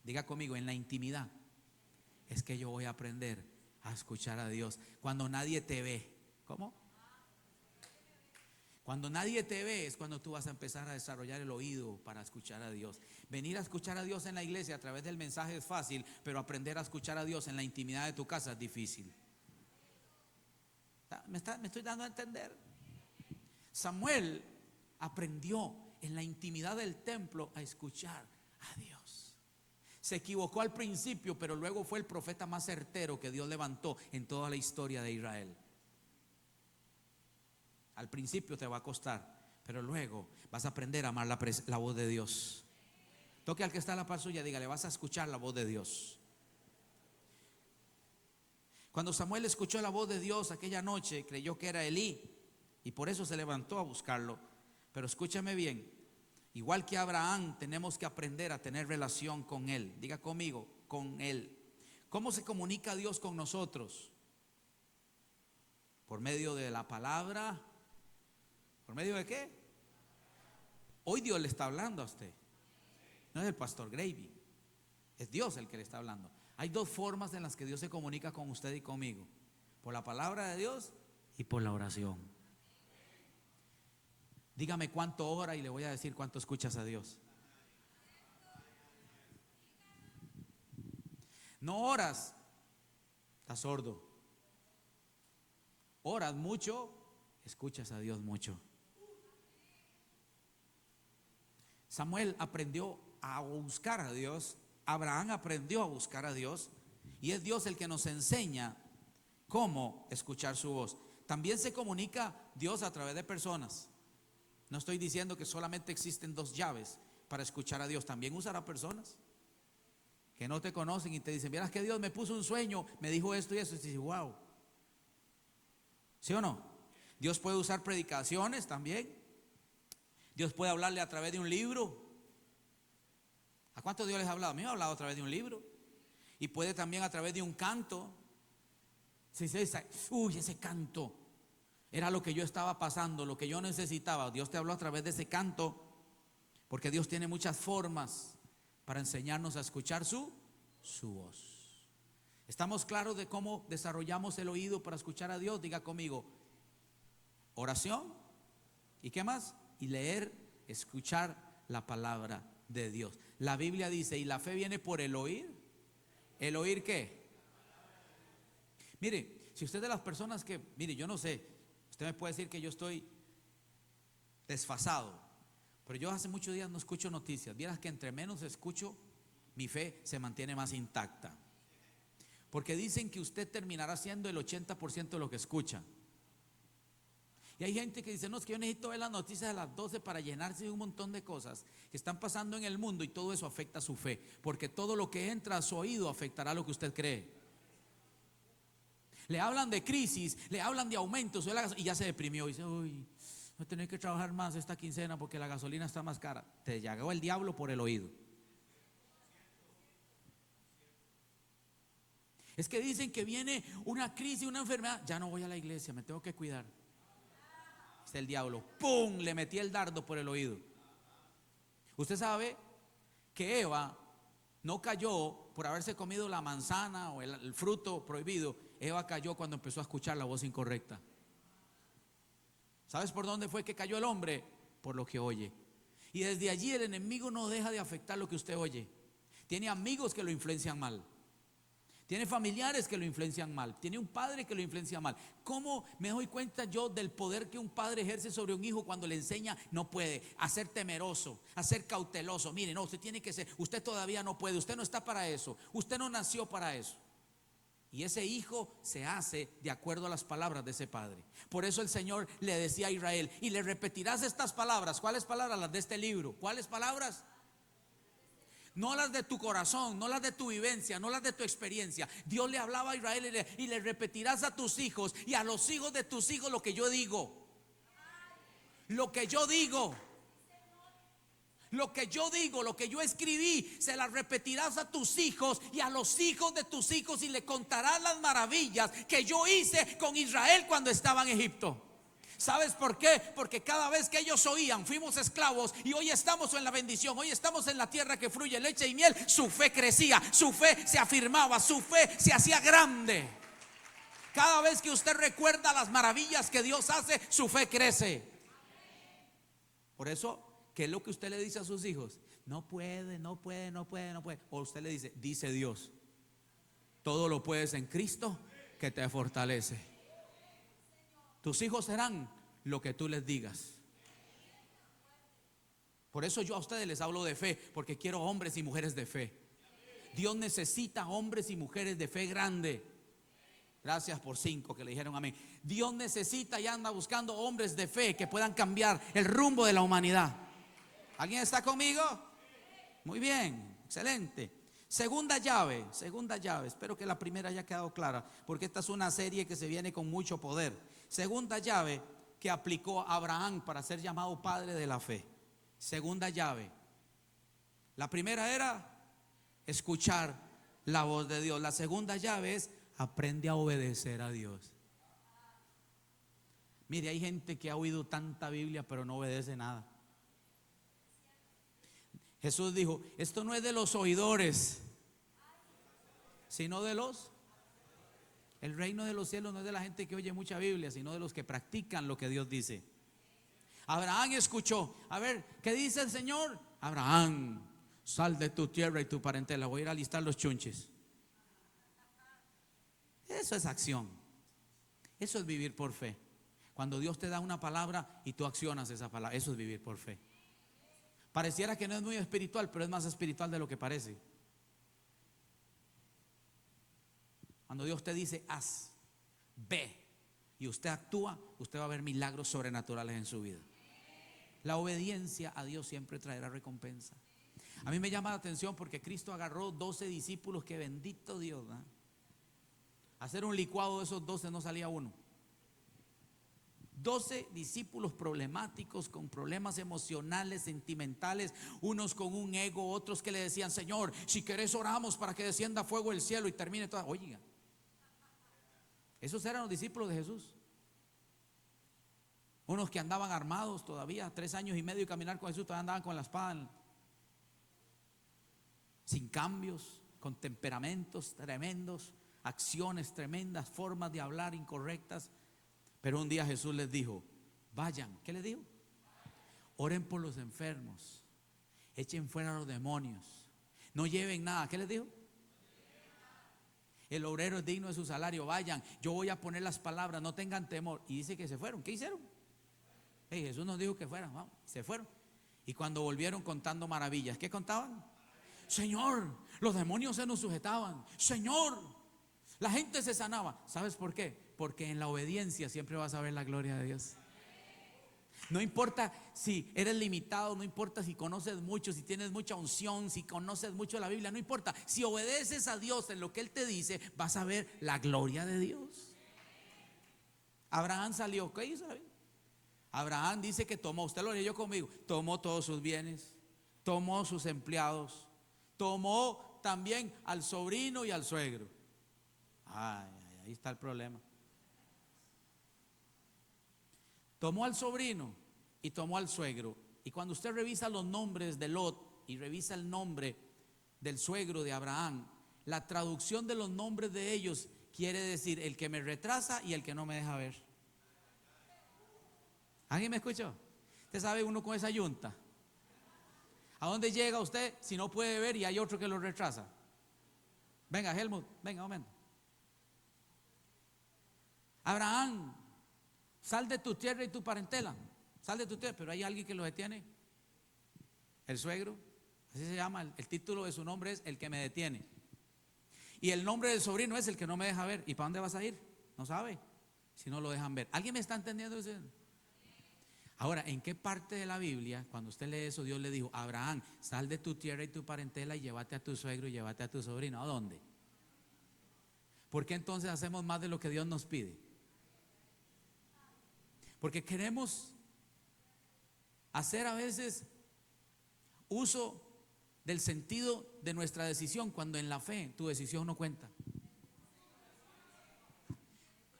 Diga conmigo: en la intimidad es que yo voy a aprender a escuchar a Dios. Cuando nadie te ve. ¿Cómo? Cuando nadie te ve es cuando tú vas a empezar a desarrollar el oído para escuchar a Dios. Venir a escuchar a Dios en la iglesia a través del mensaje es fácil, pero aprender a escuchar a Dios en la intimidad de tu casa es difícil. Me estoy dando a entender. Samuel aprendió en la intimidad del templo a escuchar a Dios. Se equivocó al principio, pero luego fue el profeta más certero que Dios levantó en toda la historia de Israel. Al principio te va a costar, pero luego vas a aprender a amar la voz de Dios. Toque al que está a la par suya, dígale: vas a escuchar la voz de Dios. Cuando Samuel escuchó la voz de Dios aquella noche, creyó que era Elí y por eso se levantó a buscarlo. Pero escúchame bien, igual que Abraham, tenemos que aprender a tener relación con Él. Diga conmigo: con Él. ¿Cómo se comunica Dios con nosotros? Por medio de la palabra. ¿Por medio de qué? Hoy Dios le está hablando a usted. No es el pastor Gravy, es Dios el que le está hablando. Hay dos formas en las que Dios se comunica con usted y conmigo: por la palabra de Dios y por la oración. Dígame cuánto ora y le voy a decir cuánto escuchas a Dios. No oras, estás sordo. Oras mucho, escuchas a Dios mucho. Samuel aprendió a buscar a Dios. Abraham aprendió a buscar a Dios. Y es Dios el que nos enseña cómo escuchar su voz. También se comunica Dios a través de personas. No estoy diciendo que solamente existen dos llaves para escuchar a Dios. También usará personas que no te conocen y te dicen: vieras que Dios me puso un sueño, me dijo esto y eso. Y dices: wow. ¿Sí o no? Dios puede usar predicaciones también. Dios puede hablarle a través de un libro. ¿A cuántos Dios les ha hablado? A mí me ha hablado a través de un libro. Y puede también a través de un canto. Si se dice: uy, ese canto era lo que yo estaba pasando, lo que yo necesitaba. Dios te habló a través de ese canto, porque Dios tiene muchas formas para enseñarnos a escuchar su voz. ¿Estamos claros de cómo desarrollamos el oído para escuchar a Dios? Diga conmigo: oración. ¿Y qué más? Y leer, escuchar la palabra de Dios. La Biblia dice: y la fe viene por el oír. ¿El oír qué? Mire, si usted es de las personas que, mire, yo no sé, usted me puede decir que yo estoy desfasado, pero yo hace muchos días no escucho noticias. Vieras que entre menos escucho, mi fe se mantiene más intacta. Porque dicen que usted terminará siendo el 80% de lo que escucha. Y hay gente que dice, no, es que yo necesito ver las noticias a las 12 para llenarse de un montón de cosas que están pasando en el mundo, y todo eso afecta a su fe. Porque todo lo que entra a su oído afectará lo que usted cree. Le hablan de crisis, le hablan de aumentos y ya se deprimió. Y dice, uy, voy a tener que trabajar más esta quincena porque la gasolina está más cara. Te llegó el diablo por el oído. Es que dicen que viene una crisis, una enfermedad. Ya no voy a la iglesia, me tengo que cuidar. Es el diablo. ¡Pum! Le metí el dardo por el oído. Usted sabe que Eva no cayó por haberse comido la manzana o el fruto prohibido. Eva cayó cuando empezó a escuchar la voz incorrecta. ¿Sabes por dónde fue que cayó el hombre? Por lo que oye. Y desde allí el enemigo no deja de afectar lo que usted oye. Tiene amigos que lo influencian mal. Tiene familiares que lo influencian mal. Tiene un padre que lo influencia mal. ¿Cómo me doy cuenta yo del poder que un padre ejerce sobre un hijo cuando le enseña? No puede, a ser temeroso, a ser cauteloso. Mire, no, usted tiene que ser, usted todavía no puede, usted no está para eso, usted no nació para eso. Y ese hijo se hace de acuerdo a las palabras de ese padre. Por eso el Señor le decía a Israel, y le repetirás estas palabras. ¿Cuáles palabras? Las de este libro. ¿Cuáles palabras? No las de tu corazón, no las de tu vivencia, no las de tu experiencia. Dios le hablaba a Israel y le repetirás a tus hijos y a los hijos de tus hijos lo que yo digo. Lo que yo digo. Lo que yo digo, lo que yo escribí, se las repetirás a tus hijos y a los hijos de tus hijos, y le contarás las maravillas que yo hice con Israel cuando estaba en Egipto. ¿Sabes por qué? Porque cada vez que ellos oían, fuimos esclavos y hoy estamos en la bendición, hoy estamos en la tierra que fluye leche y miel, su fe crecía, su fe se afirmaba, su fe se hacía grande. Cada vez que usted recuerda las maravillas que Dios hace, su fe crece. Por eso, ¿qué es lo que usted le dice a sus hijos? No puede, no puede, no puede, no puede. O usted le dice, dice Dios, todo lo puedes en Cristo que te fortalece. Tus hijos serán lo que tú les digas. Por eso yo a ustedes les hablo de fe, porque quiero hombres y mujeres de fe. Dios necesita hombres y mujeres de fe grande. Gracias por 5 que le dijeron amén. Dios necesita y anda buscando hombres de fe que puedan cambiar el rumbo de la humanidad. ¿Alguien está conmigo? Muy bien, excelente. Segunda llave, espero que la primera haya quedado clara, porque esta es una serie que se viene con mucho poder. Segunda llave que aplicó Abraham para ser llamado padre de la fe. Segunda llave. La primera era escuchar la voz de Dios. La segunda llave es aprende a obedecer a Dios. Mire, hay gente que ha oído tanta Biblia pero no obedece nada. Jesús dijo, esto no es de los oidores, sino de los. El reino de los cielos no es de la gente que oye mucha Biblia, sino de los que practican lo que Dios dice. Abraham escuchó. A ver, ¿qué dice el Señor? Abraham, sal de tu tierra y tu parentela, voy a ir a alistar los chunches. Eso es acción. Eso es vivir por fe. Cuando Dios te da una palabra y tú accionas esa palabra, eso es vivir por fe. Pareciera que no es muy espiritual, pero es más espiritual de lo que parece. Cuando Dios te dice haz, ve, y usted actúa, usted va a ver milagros sobrenaturales en su vida. La obediencia a Dios siempre traerá recompensa. A mí me llama la atención porque Cristo agarró 12 discípulos, que bendito Dios, ¿no? Hacer un licuado de esos 12 no salía uno. 12 discípulos problemáticos, con problemas emocionales, sentimentales, unos con un ego, otros que le decían, Señor, si querés oramos para que descienda fuego del cielo y termine toda. Oiga, esos eran los discípulos de Jesús. Unos que andaban armados todavía, 3 años y medio de caminar con Jesús, todavía andaban con la espada, sin cambios, con temperamentos tremendos, acciones tremendas, formas de hablar incorrectas. Pero un día Jesús les dijo, vayan, ¿qué les dijo? Oren por los enfermos, echen fuera a los demonios, no lleven nada. ¿Qué les dijo? El obrero es digno de su salario, vayan, yo voy a poner las palabras, no tengan temor. Y dice que se fueron. ¿Qué hicieron? Hey, Jesús nos dijo que fueran, vamos, se fueron. Y cuando volvieron contando maravillas, ¿qué contaban? Señor, los demonios se nos sujetaban. Señor, La gente se sanaba. ¿Sabes por qué? Porque en la obediencia siempre vas a ver la gloria de Dios. No importa si eres limitado, no importa si conoces mucho, si tienes mucha unción, si conoces mucho la Biblia, no importa. Si obedeces a Dios en lo que Él te dice, vas a ver la gloria de Dios. Abraham salió, ¿qué hizo? Abraham dice que tomó, usted lo leyó conmigo, tomó todos sus bienes, tomó sus empleados, tomó también al sobrino y al suegro. Ay, ahí está el problema. Tomó al sobrino y tomó al suegro. Y cuando usted revisa los nombres de Lot y revisa el nombre del suegro de Abraham, la traducción de los nombres de ellos quiere decir el que me retrasa y el que no me deja ver. ¿Alguien me escuchó? Usted sabe, uno con esa yunta, ¿a dónde llega usted si no puede ver y hay otro que lo retrasa? Venga, Helmut, venga, un momento. Abraham, sal de tu tierra y tu parentela. Sal de tu tierra, pero hay alguien que lo detiene. El suegro, así se llama, el título de su nombre es el que me detiene. Y el nombre del sobrino es el que no me deja ver. ¿Y para dónde vas a ir? No sabe, si no lo dejan ver. ¿Alguien me está entendiendo eso? Ahora, ¿en qué parte de la Biblia, cuando usted lee eso, Dios le dijo: Abraham, sal de tu tierra y tu parentela y llévate a tu suegro y llévate a tu sobrino? ¿A dónde? ¿Por qué entonces hacemos más de lo que Dios nos pide? Porque queremos hacer a veces uso del sentido de nuestra decisión, cuando en la fe tu decisión no cuenta.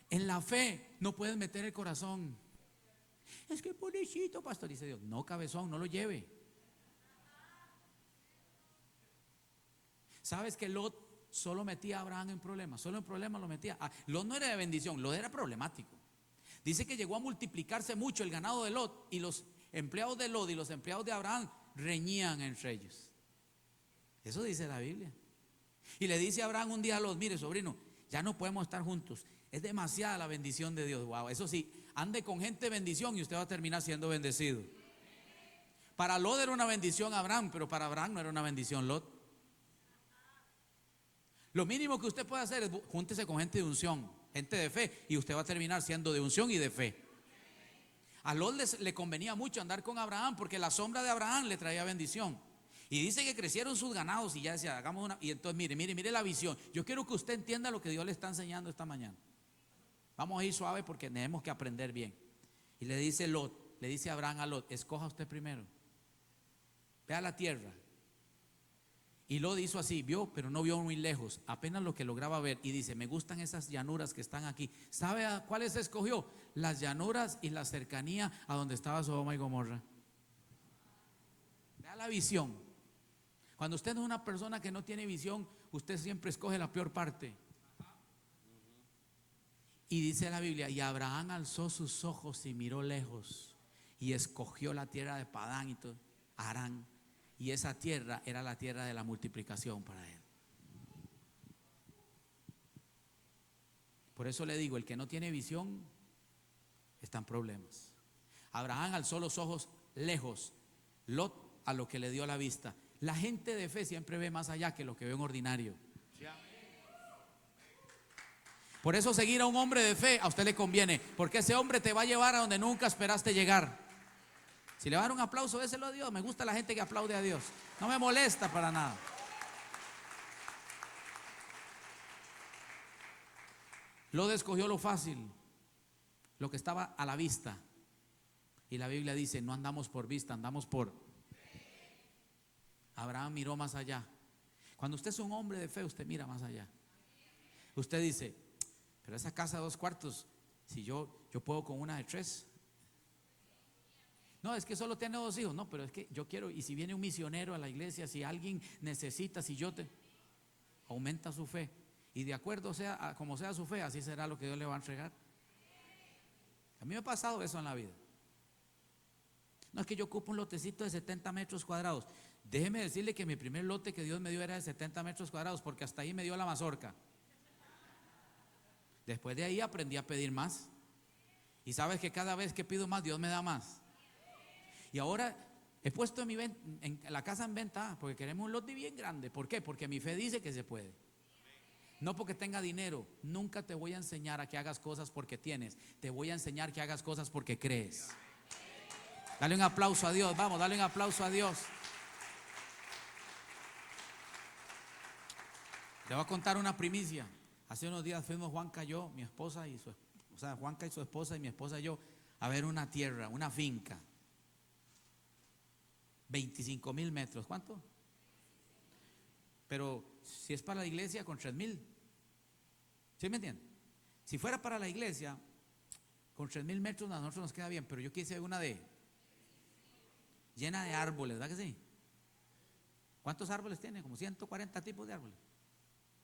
En la fe no puedes meter el corazón. Es que pobrecito, pastor, dice Dios. No, cabezón, no lo lleve. ¿Sabes que Lot solo metía a Abraham en problemas? Solo en problemas lo metía. Lot no era de bendición, Lot era problemático. Dice que llegó a multiplicarse mucho el ganado de Lot, y los empleados de Lot y los empleados de Abraham reñían entre ellos. Eso dice la Biblia. Y le dice a Abraham un día a Lot: mire, sobrino, ya no podemos estar juntos. Es demasiada la bendición de Dios. Wow, eso sí, ande con gente de bendición y usted va a terminar siendo bendecido. Para Lot era una bendición Abraham, pero para Abraham no era una bendición Lot. Lo mínimo que usted puede hacer es júntese con gente de unción, gente de fe, y usted va a terminar siendo de unción y de fe. A Lot le convenía mucho andar con Abraham, porque la sombra de Abraham le traía bendición. Y dice que crecieron sus ganados, y ya decía, hagamos una. Y entonces mire la visión. Yo quiero que usted entienda lo que Dios le está enseñando esta mañana. Vamos a ir suave porque tenemos que aprender bien. Y le dice Lot, le dice Abraham a Lot: escoja usted primero, vea la tierra. Y Lot hizo así, vio, pero no vio muy lejos, apenas lo que lograba ver. Y dice: me gustan esas llanuras que están aquí. ¿Sabe a cuáles escogió? Las llanuras y la cercanía a donde estaba Sodoma y Gomorra. Vea la visión. Cuando usted es una persona que no tiene visión, usted siempre escoge la peor parte. Y dice la Biblia: y Abraham alzó sus ojos y miró lejos, y escogió la tierra de Padán y Harán. Y esa tierra era la tierra de la multiplicación para él. Por eso le digo, el que no tiene visión está en problemas. Abraham alzó los ojos lejos, Lot a lo que le dio la vista. La gente de fe siempre ve más allá que lo que ve en ordinario. Por eso seguir a un hombre de fe a usted le conviene, porque ese hombre te va a llevar a donde nunca esperaste llegar. Si le va a dar un aplauso, déselo a Dios. Me gusta la gente que aplaude a Dios. No me molesta para nada. Lot escogió lo fácil, lo que estaba a la vista. Y la Biblia dice: no andamos por vista, andamos por. Abraham miró más allá. Cuando usted es un hombre de fe, usted mira más allá. Usted dice: pero esa casa de 2 cuartos, si yo puedo con una de 3. No, es que solo tiene 2 hijos. No, pero es que yo quiero. Y si viene un misionero a la iglesia, si alguien necesita, si yo te. Aumenta su fe. Y de acuerdo sea como sea su fe, así será lo que Dios le va a entregar. A mí me ha pasado eso en la vida. No, es que yo ocupo un lotecito de 70 metros cuadrados. Déjeme decirle que mi primer lote que Dios me dio era de 70 metros cuadrados, porque hasta ahí me dio la mazorca. Después de ahí aprendí a pedir más. Y sabes que cada vez que pido más, Dios me da más. Y ahora he puesto en la casa en venta, porque queremos un lote bien grande. ¿Por qué? Porque mi fe dice que se puede. No porque tenga dinero. Nunca te voy a enseñar a que hagas cosas porque tienes. Te voy a enseñar que hagas cosas porque crees. Dale un aplauso a Dios. Vamos, dale un aplauso a Dios. Te voy a contar una primicia. Hace unos días fuimos Juanca y yo, mi esposa y Juanca y su esposa y mi esposa y yo a ver una tierra, una finca. 25,000 metros. ¿Cuánto? Pero si es para la iglesia, con 3,000. ¿Sí me entienden? Si fuera para la iglesia, con 3,000 metros a nosotros nos queda bien. Pero yo quise una llena de árboles, ¿verdad que sí? ¿Cuántos árboles tiene? Como 140 tipos de árboles.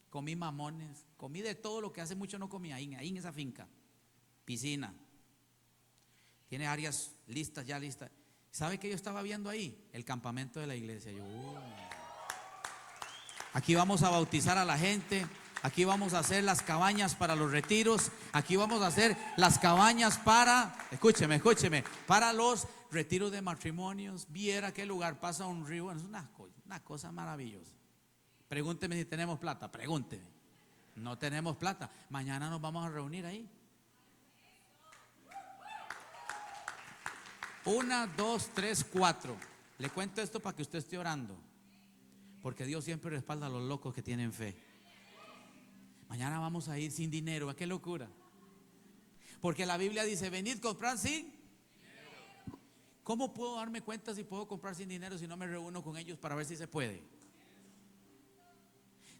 Comí mamones, comí de todo lo que hace mucho no comía ahí en esa finca. Piscina. Tiene áreas listas, ya listas. ¿Sabe qué yo estaba viendo ahí? El campamento de la iglesia. Yo, aquí vamos a bautizar a la gente. Aquí vamos a hacer las cabañas para los retiros. Aquí vamos a hacer las cabañas para, escúcheme, para los retiros de matrimonios. Viera qué lugar, pasa un río. Es una cosa maravillosa. Pregúnteme si tenemos plata, pregúnteme. No tenemos plata. Mañana nos vamos a reunir ahí. 1, 2, 3, 4. Le cuento esto para que usted esté orando, porque Dios siempre respalda a los locos que tienen fe. Mañana vamos a ir sin dinero. ¿Qué locura? Porque la Biblia dice: venid, comprad sin dinero. ¿Cómo puedo darme cuenta si puedo comprar sin dinero si no me reúno con ellos para ver si se puede?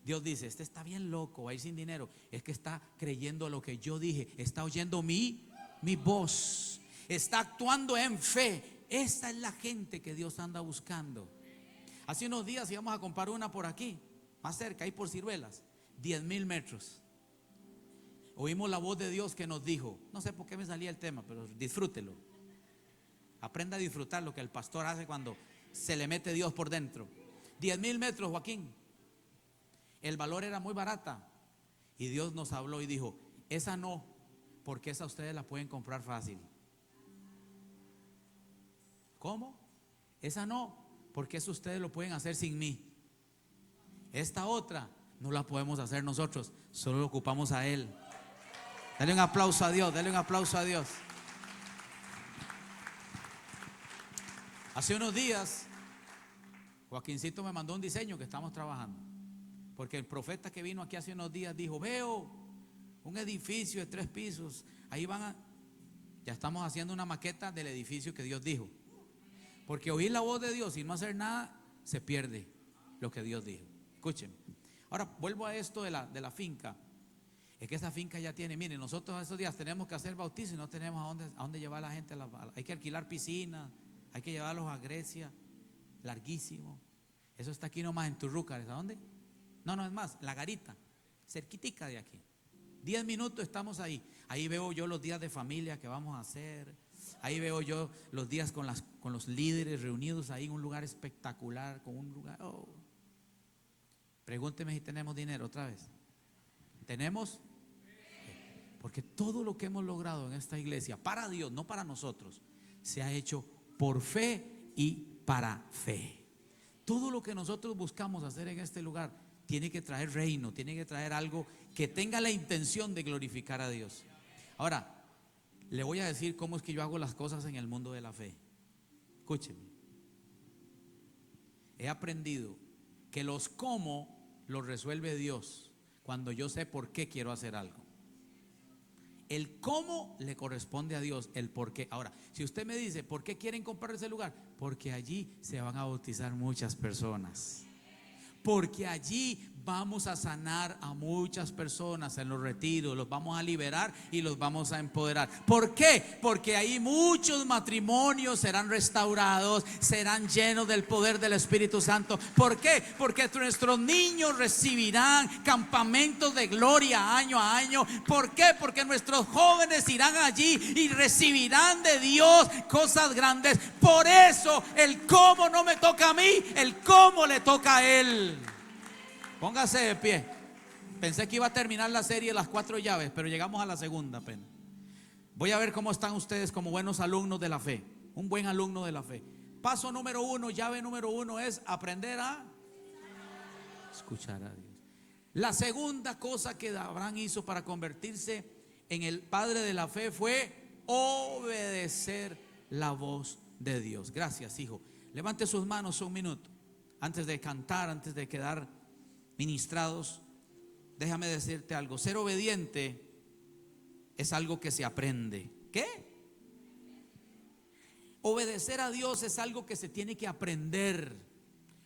Dios dice: este está bien loco, va a ir sin dinero. Es que está creyendo lo que yo dije. Está oyendo mi voz. Está actuando en fe. Esa es la gente que Dios anda buscando. Hace unos días íbamos a comprar una por aquí, más cerca, ahí por Ciruelas. 10,000 metros. Oímos la voz de Dios que nos dijo, no sé por qué me salía el tema, pero disfrútelo. Aprenda a disfrutar lo que el pastor hace cuando se le mete Dios por dentro. 10,000 metros, Joaquín. El valor era muy barata. Y Dios nos habló y dijo: esa no, porque esa ustedes la pueden comprar fácil. ¿Cómo? Esa no, porque eso ustedes lo pueden hacer sin mí. Esta otra no la podemos hacer nosotros, solo lo ocupamos a Él. Dale un aplauso a Dios, dale un aplauso a Dios. Hace unos días Joaquincito me mandó un diseño que estamos trabajando, porque el profeta que vino aquí hace unos días dijo: veo un edificio de 3 pisos. Ahí ya estamos haciendo una maqueta del edificio que Dios dijo. Porque oír la voz de Dios y no hacer nada, se pierde lo que Dios dijo. Escúchenme. Ahora vuelvo a esto de la finca. Es que esa finca ya tiene, miren, nosotros estos días tenemos que hacer bautizo y no tenemos a dónde llevar a la gente. Hay que alquilar piscinas, hay que llevarlos a Grecia, larguísimo. Eso está aquí nomás en Turrúcares. ¿A dónde? No es más, La Garita, cerquitica de aquí. 10 minutos estamos ahí. Ahí veo yo los días de familia que vamos a hacer. Ahí veo yo los días con los líderes reunidos ahí en un lugar espectacular, con un lugar. Pregúnteme si tenemos dinero otra vez. ¿Tenemos? Porque todo lo que hemos logrado en esta iglesia, para Dios, no para nosotros, se ha hecho por fe y para fe. Todo lo que nosotros buscamos hacer en este lugar tiene que traer reino, tiene que traer algo que tenga la intención de glorificar a Dios. Ahora, le voy a decir cómo es que yo hago las cosas en el mundo de la fe. Escúcheme. He aprendido que los cómo los resuelve Dios cuando yo sé por qué quiero hacer algo. El cómo le corresponde a Dios, el por qué. Ahora, si usted me dice: ¿por qué quieren comprar ese lugar? Porque allí se van a bautizar muchas personas. Porque allí vamos a sanar a muchas personas en los retiros, los vamos a liberar y los vamos a empoderar. ¿Por qué? Porque ahí muchos matrimonios serán restaurados, serán llenos del poder del Espíritu Santo. ¿Por qué? Porque nuestros niños recibirán campamentos de gloria año a año. ¿Por qué? Porque nuestros jóvenes irán allí y recibirán de Dios cosas grandes. Por eso el cómo no me toca a mí, el cómo le toca a Él. Póngase de pie. Pensé que iba a terminar la serie de las 4 llaves, pero llegamos a la segunda apenas. Voy a ver cómo están ustedes como buenos alumnos de la fe. Un buen alumno de la fe. Paso número 1, llave número 1 es aprender a escuchar a Dios. La segunda cosa que Abraham hizo para convertirse en el padre de la fe fue obedecer la voz de Dios. Gracias, hijo. Levante sus manos un minuto. Antes de cantar, antes de quedar ministrados, déjame decirte algo. Ser obediente es algo que se aprende. ¿Qué? Obedecer a Dios es algo que se tiene que aprender.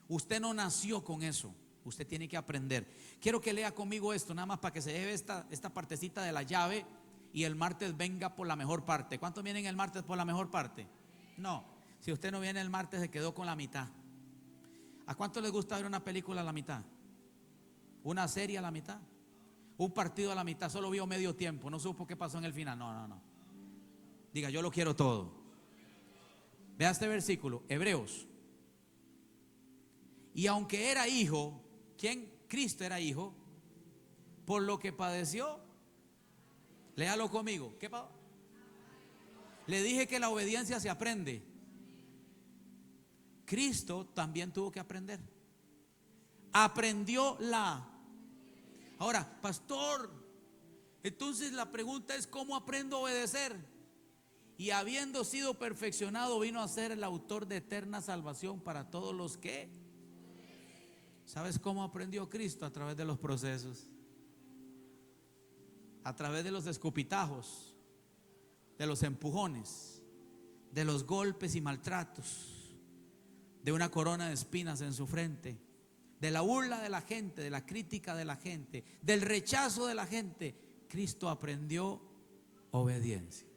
Usted no nació con eso. Usted tiene que aprender. Quiero que lea conmigo esto, nada más para que se lleve esta partecita de la llave y el martes venga por la mejor parte. ¿Cuántos vienen el martes por la mejor parte? No. Si usted no viene el martes, se quedó con la mitad. ¿A cuánto les gusta ver una película a la mitad? ¿Una serie a la mitad? ¿Un partido a la mitad? Solo vio medio tiempo, no supo qué pasó en el final. No. Diga, yo lo quiero todo. Vea este versículo, Hebreos. Y aunque era hijo, ¿quién? Cristo era hijo, por lo que padeció. Léalo conmigo. ¿Qué pasó? Le dije que la obediencia se aprende. Cristo también tuvo que aprender. Aprendió la. Ahora, pastor, entonces la pregunta es: ¿cómo aprendo a obedecer? Y habiendo sido perfeccionado, vino a ser el autor de eterna salvación para todos los que. ¿Sabes cómo aprendió Cristo? A través de los procesos, a través de los escupitajos, de los empujones, de los golpes y maltratos, de una corona de espinas en su frente, de la burla de la gente, de la crítica de la gente, del rechazo de la gente. Cristo aprendió obediencia.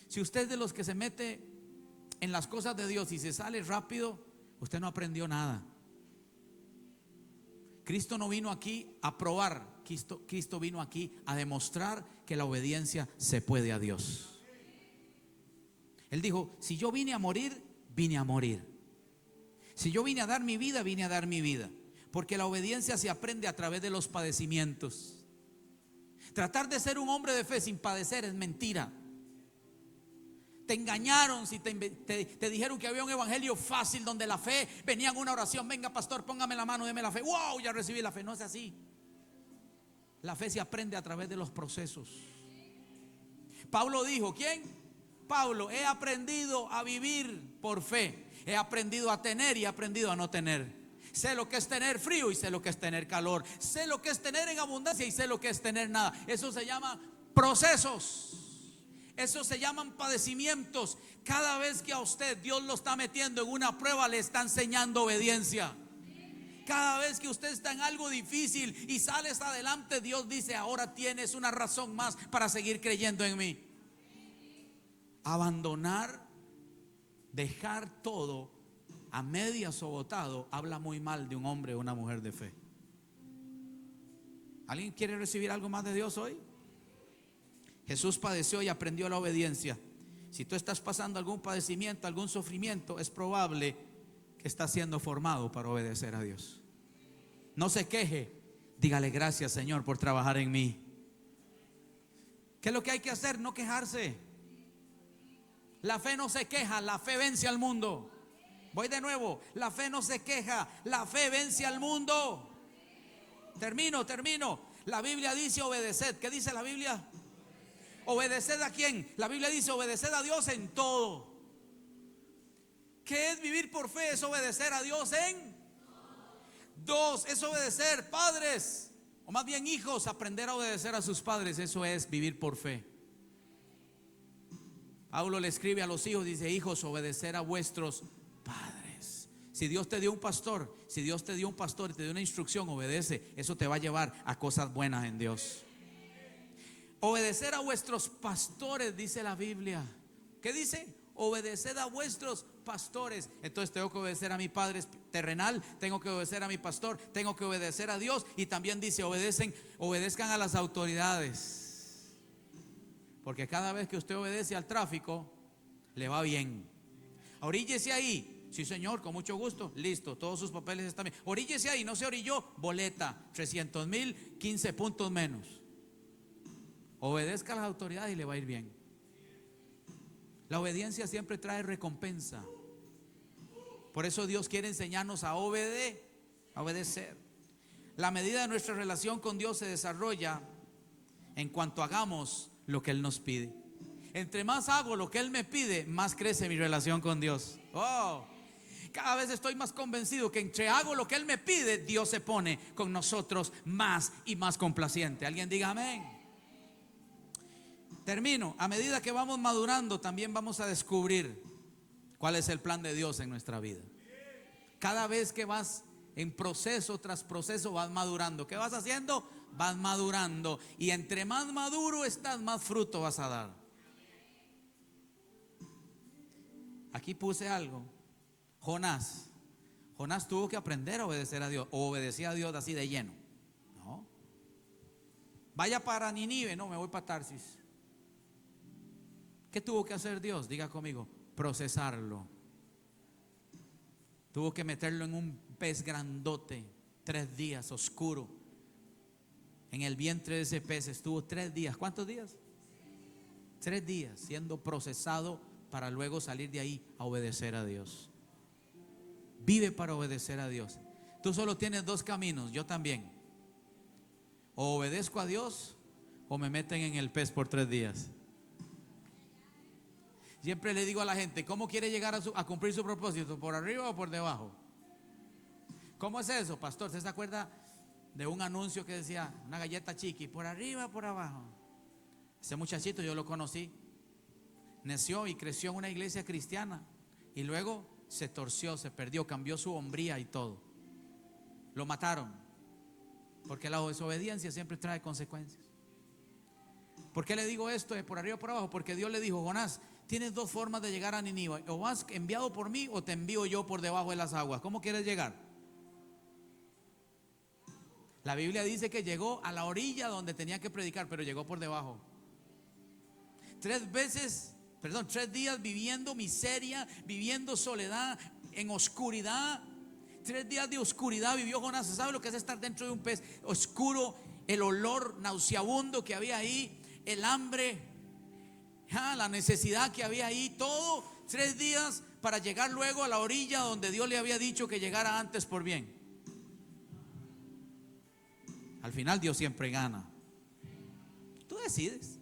Si usted es de los que se mete en las cosas de Dios y se sale rápido, usted no aprendió nada. Cristo no vino aquí a probar, Cristo vino aquí a demostrar que la obediencia se puede a Dios. Él dijo: si yo vine a morir, vine a morir. Si yo vine a dar mi vida, vine a dar mi vida. Porque la obediencia se aprende a través de los padecimientos. Tratar de ser un hombre de fe sin padecer es mentira. Te engañaron si te dijeron que había un evangelio fácil donde la fe venía en una oración. Venga, pastor, póngame la mano, deme la fe. Wow, ya recibí la fe. No es así. La fe se aprende a través de los procesos. Pablo dijo: ¿quién? Pablo: he aprendido a vivir por fe. He aprendido a tener y he aprendido a no tener. Sé lo que es tener frío y sé lo que es tener calor. Sé lo que es tener en abundancia y sé lo que es tener nada. Eso se llama procesos. Eso se llaman padecimientos. Cada vez que a usted Dios lo está metiendo en una prueba, le está enseñando obediencia. Cada vez que usted está en algo difícil y sales adelante, Dios dice: ahora tienes una razón más para seguir creyendo en mí. Abandonar, dejar todo a medias o botado, habla muy mal de un hombre o una mujer de fe. ¿Alguien quiere recibir algo más de Dios hoy? Jesús padeció y aprendió la obediencia. Si tú estás pasando algún padecimiento, algún sufrimiento, es probable que estás siendo formado para obedecer a Dios. No se queje, dígale: gracias, Señor, por trabajar en mí. ¿Qué es lo que hay que hacer? No quejarse. La fe no se queja, la fe vence al mundo. Voy de nuevo, la fe no se queja, la fe vence al mundo. Termino. La Biblia dice: obedeced. ¿Qué dice la Biblia? ¿Obedeced a quién? La Biblia dice: obedeced a Dios en todo. ¿Qué es vivir por fe? Es obedecer a Dios en dos. Es obedecer, padres, o más bien hijos, aprender a obedecer a sus padres. Eso es vivir por fe. Pablo le escribe a los hijos, dice: hijos, obedecer a vuestros padres. Si Dios te dio un pastor, y te dio una instrucción, obedece. Eso te va a llevar a cosas buenas en Dios. Obedecer a vuestros pastores, dice la Biblia. ¿Qué dice? Obedeced a vuestros pastores. Entonces tengo que obedecer a mi padre terrenal, tengo que obedecer a mi pastor, tengo que obedecer a Dios. Y también dice: obedezcan a las autoridades. Porque cada vez que usted obedece al tráfico, le va bien. Oríllese ahí. Sí, señor, con mucho gusto. Listo, todos sus papeles están bien. Oríllese ahí, no se orilló, boleta, 300,000, 15 puntos menos. Obedezca a las autoridades y le va a ir bien. La obediencia siempre trae recompensa. Por eso Dios quiere enseñarnos a obedecer. La medida de nuestra relación con Dios se desarrolla en cuanto hagamos lo que Él nos pide. Entre más hago lo que Él me pide, más crece mi relación con Dios. Cada vez estoy más convencido que entre hago lo que Él me pide, Dios se pone con nosotros más y más complaciente. Alguien diga amén. Termino. A medida que vamos madurando, también vamos a descubrir cuál es el plan de Dios en nuestra vida. Cada vez que vas en proceso tras proceso, vas madurando. ¿Qué vas haciendo? Vas madurando. Y entre más maduro estás, más fruto vas a dar. Aquí puse algo. Jonás tuvo que aprender a obedecer a Dios. O obedecía a Dios así de lleno. No. Vaya para Nínive. No, me voy para Tarsis. ¿Qué tuvo que hacer Dios? Diga conmigo. Procesarlo. Tuvo que meterlo en un pez grandote, 3 días, oscuro. En el vientre de ese pez estuvo 3 días. ¿Cuántos días? 3 días siendo procesado para luego salir de ahí a obedecer a Dios. Vive para obedecer a Dios. Tú solo tienes 2 caminos, yo también. O obedezco a Dios o me meten en el pez por 3 días. Siempre le digo a la gente, ¿cómo quiere llegar a cumplir su propósito? ¿Por arriba o por debajo? ¿Cómo es eso, pastor? ¿Usted se acuerda de un anuncio que decía una galleta chiqui, por arriba o por abajo? Ese muchachito yo lo conocí. Nació y creció en una iglesia cristiana y luego se torció, se perdió, cambió su hombría y todo. Lo mataron porque la desobediencia siempre trae consecuencias. ¿Por qué le digo esto de por arriba o por abajo? Porque Dios le dijo, Jonás, tienes 2 formas de llegar a Nínive. O vas enviado por mí o te envío yo por debajo de las aguas. ¿Cómo quieres llegar? La Biblia dice que llegó a la orilla donde tenía que predicar, pero llegó por debajo. 3 días viviendo miseria, viviendo soledad, en oscuridad. 3 días de oscuridad vivió Jonás. ¿Sabe lo que es estar dentro de un pez oscuro? El olor nauseabundo que había ahí, el hambre, la necesidad que había ahí, todo. 3 días para llegar luego a la orilla donde Dios le había dicho que llegara antes por bien. Al final Dios siempre gana. Tú decides.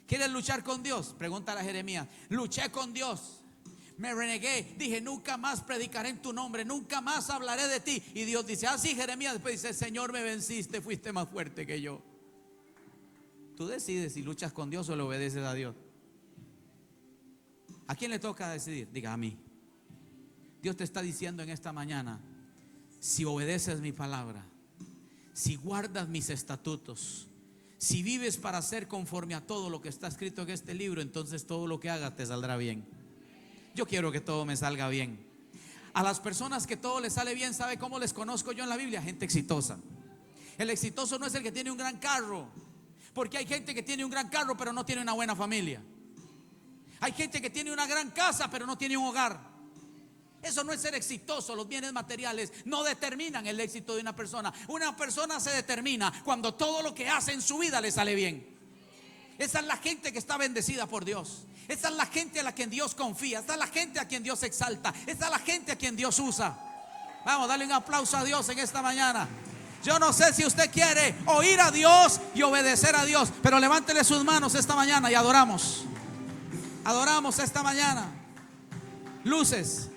¿Quieres luchar con Dios? Pregúntale a Jeremías. Luché con Dios, me renegué, dije nunca más predicaré en tu nombre, nunca más hablaré de ti. Y Dios dice, sí, Jeremías. Después dice, Señor, me venciste, fuiste más fuerte que yo. Tú decides si luchas con Dios o le obedeces a Dios. ¿A quién le toca decidir? Diga, a mí. Dios te está diciendo en esta mañana, si obedeces mi palabra, si guardas mis estatutos, si vives para ser conforme a todo lo que está escrito en este libro, entonces todo lo que hagas te saldrá bien. Yo quiero que todo me salga bien. A las personas que todo les sale bien, ¿sabe cómo les conozco yo en la Biblia? Gente exitosa. El exitoso no es el que tiene un gran carro, porque hay gente que tiene un gran carro pero no tiene una buena familia. Hay gente que tiene una gran casa pero no tiene un hogar. Eso no es ser exitoso. Los bienes materiales no determinan el éxito de una persona. Una persona se determina cuando todo lo que hace en su vida le sale bien. Esa es la gente que está bendecida por Dios. Esa es la gente a la que Dios confía. Esa es la gente a quien Dios exalta. Esa es la gente a quien Dios usa. Vamos, dale un aplauso a Dios en esta mañana. Yo no sé si usted quiere oír a Dios y obedecer a Dios, pero levántele sus manos esta mañana y adoramos. Adoramos esta mañana. Luces.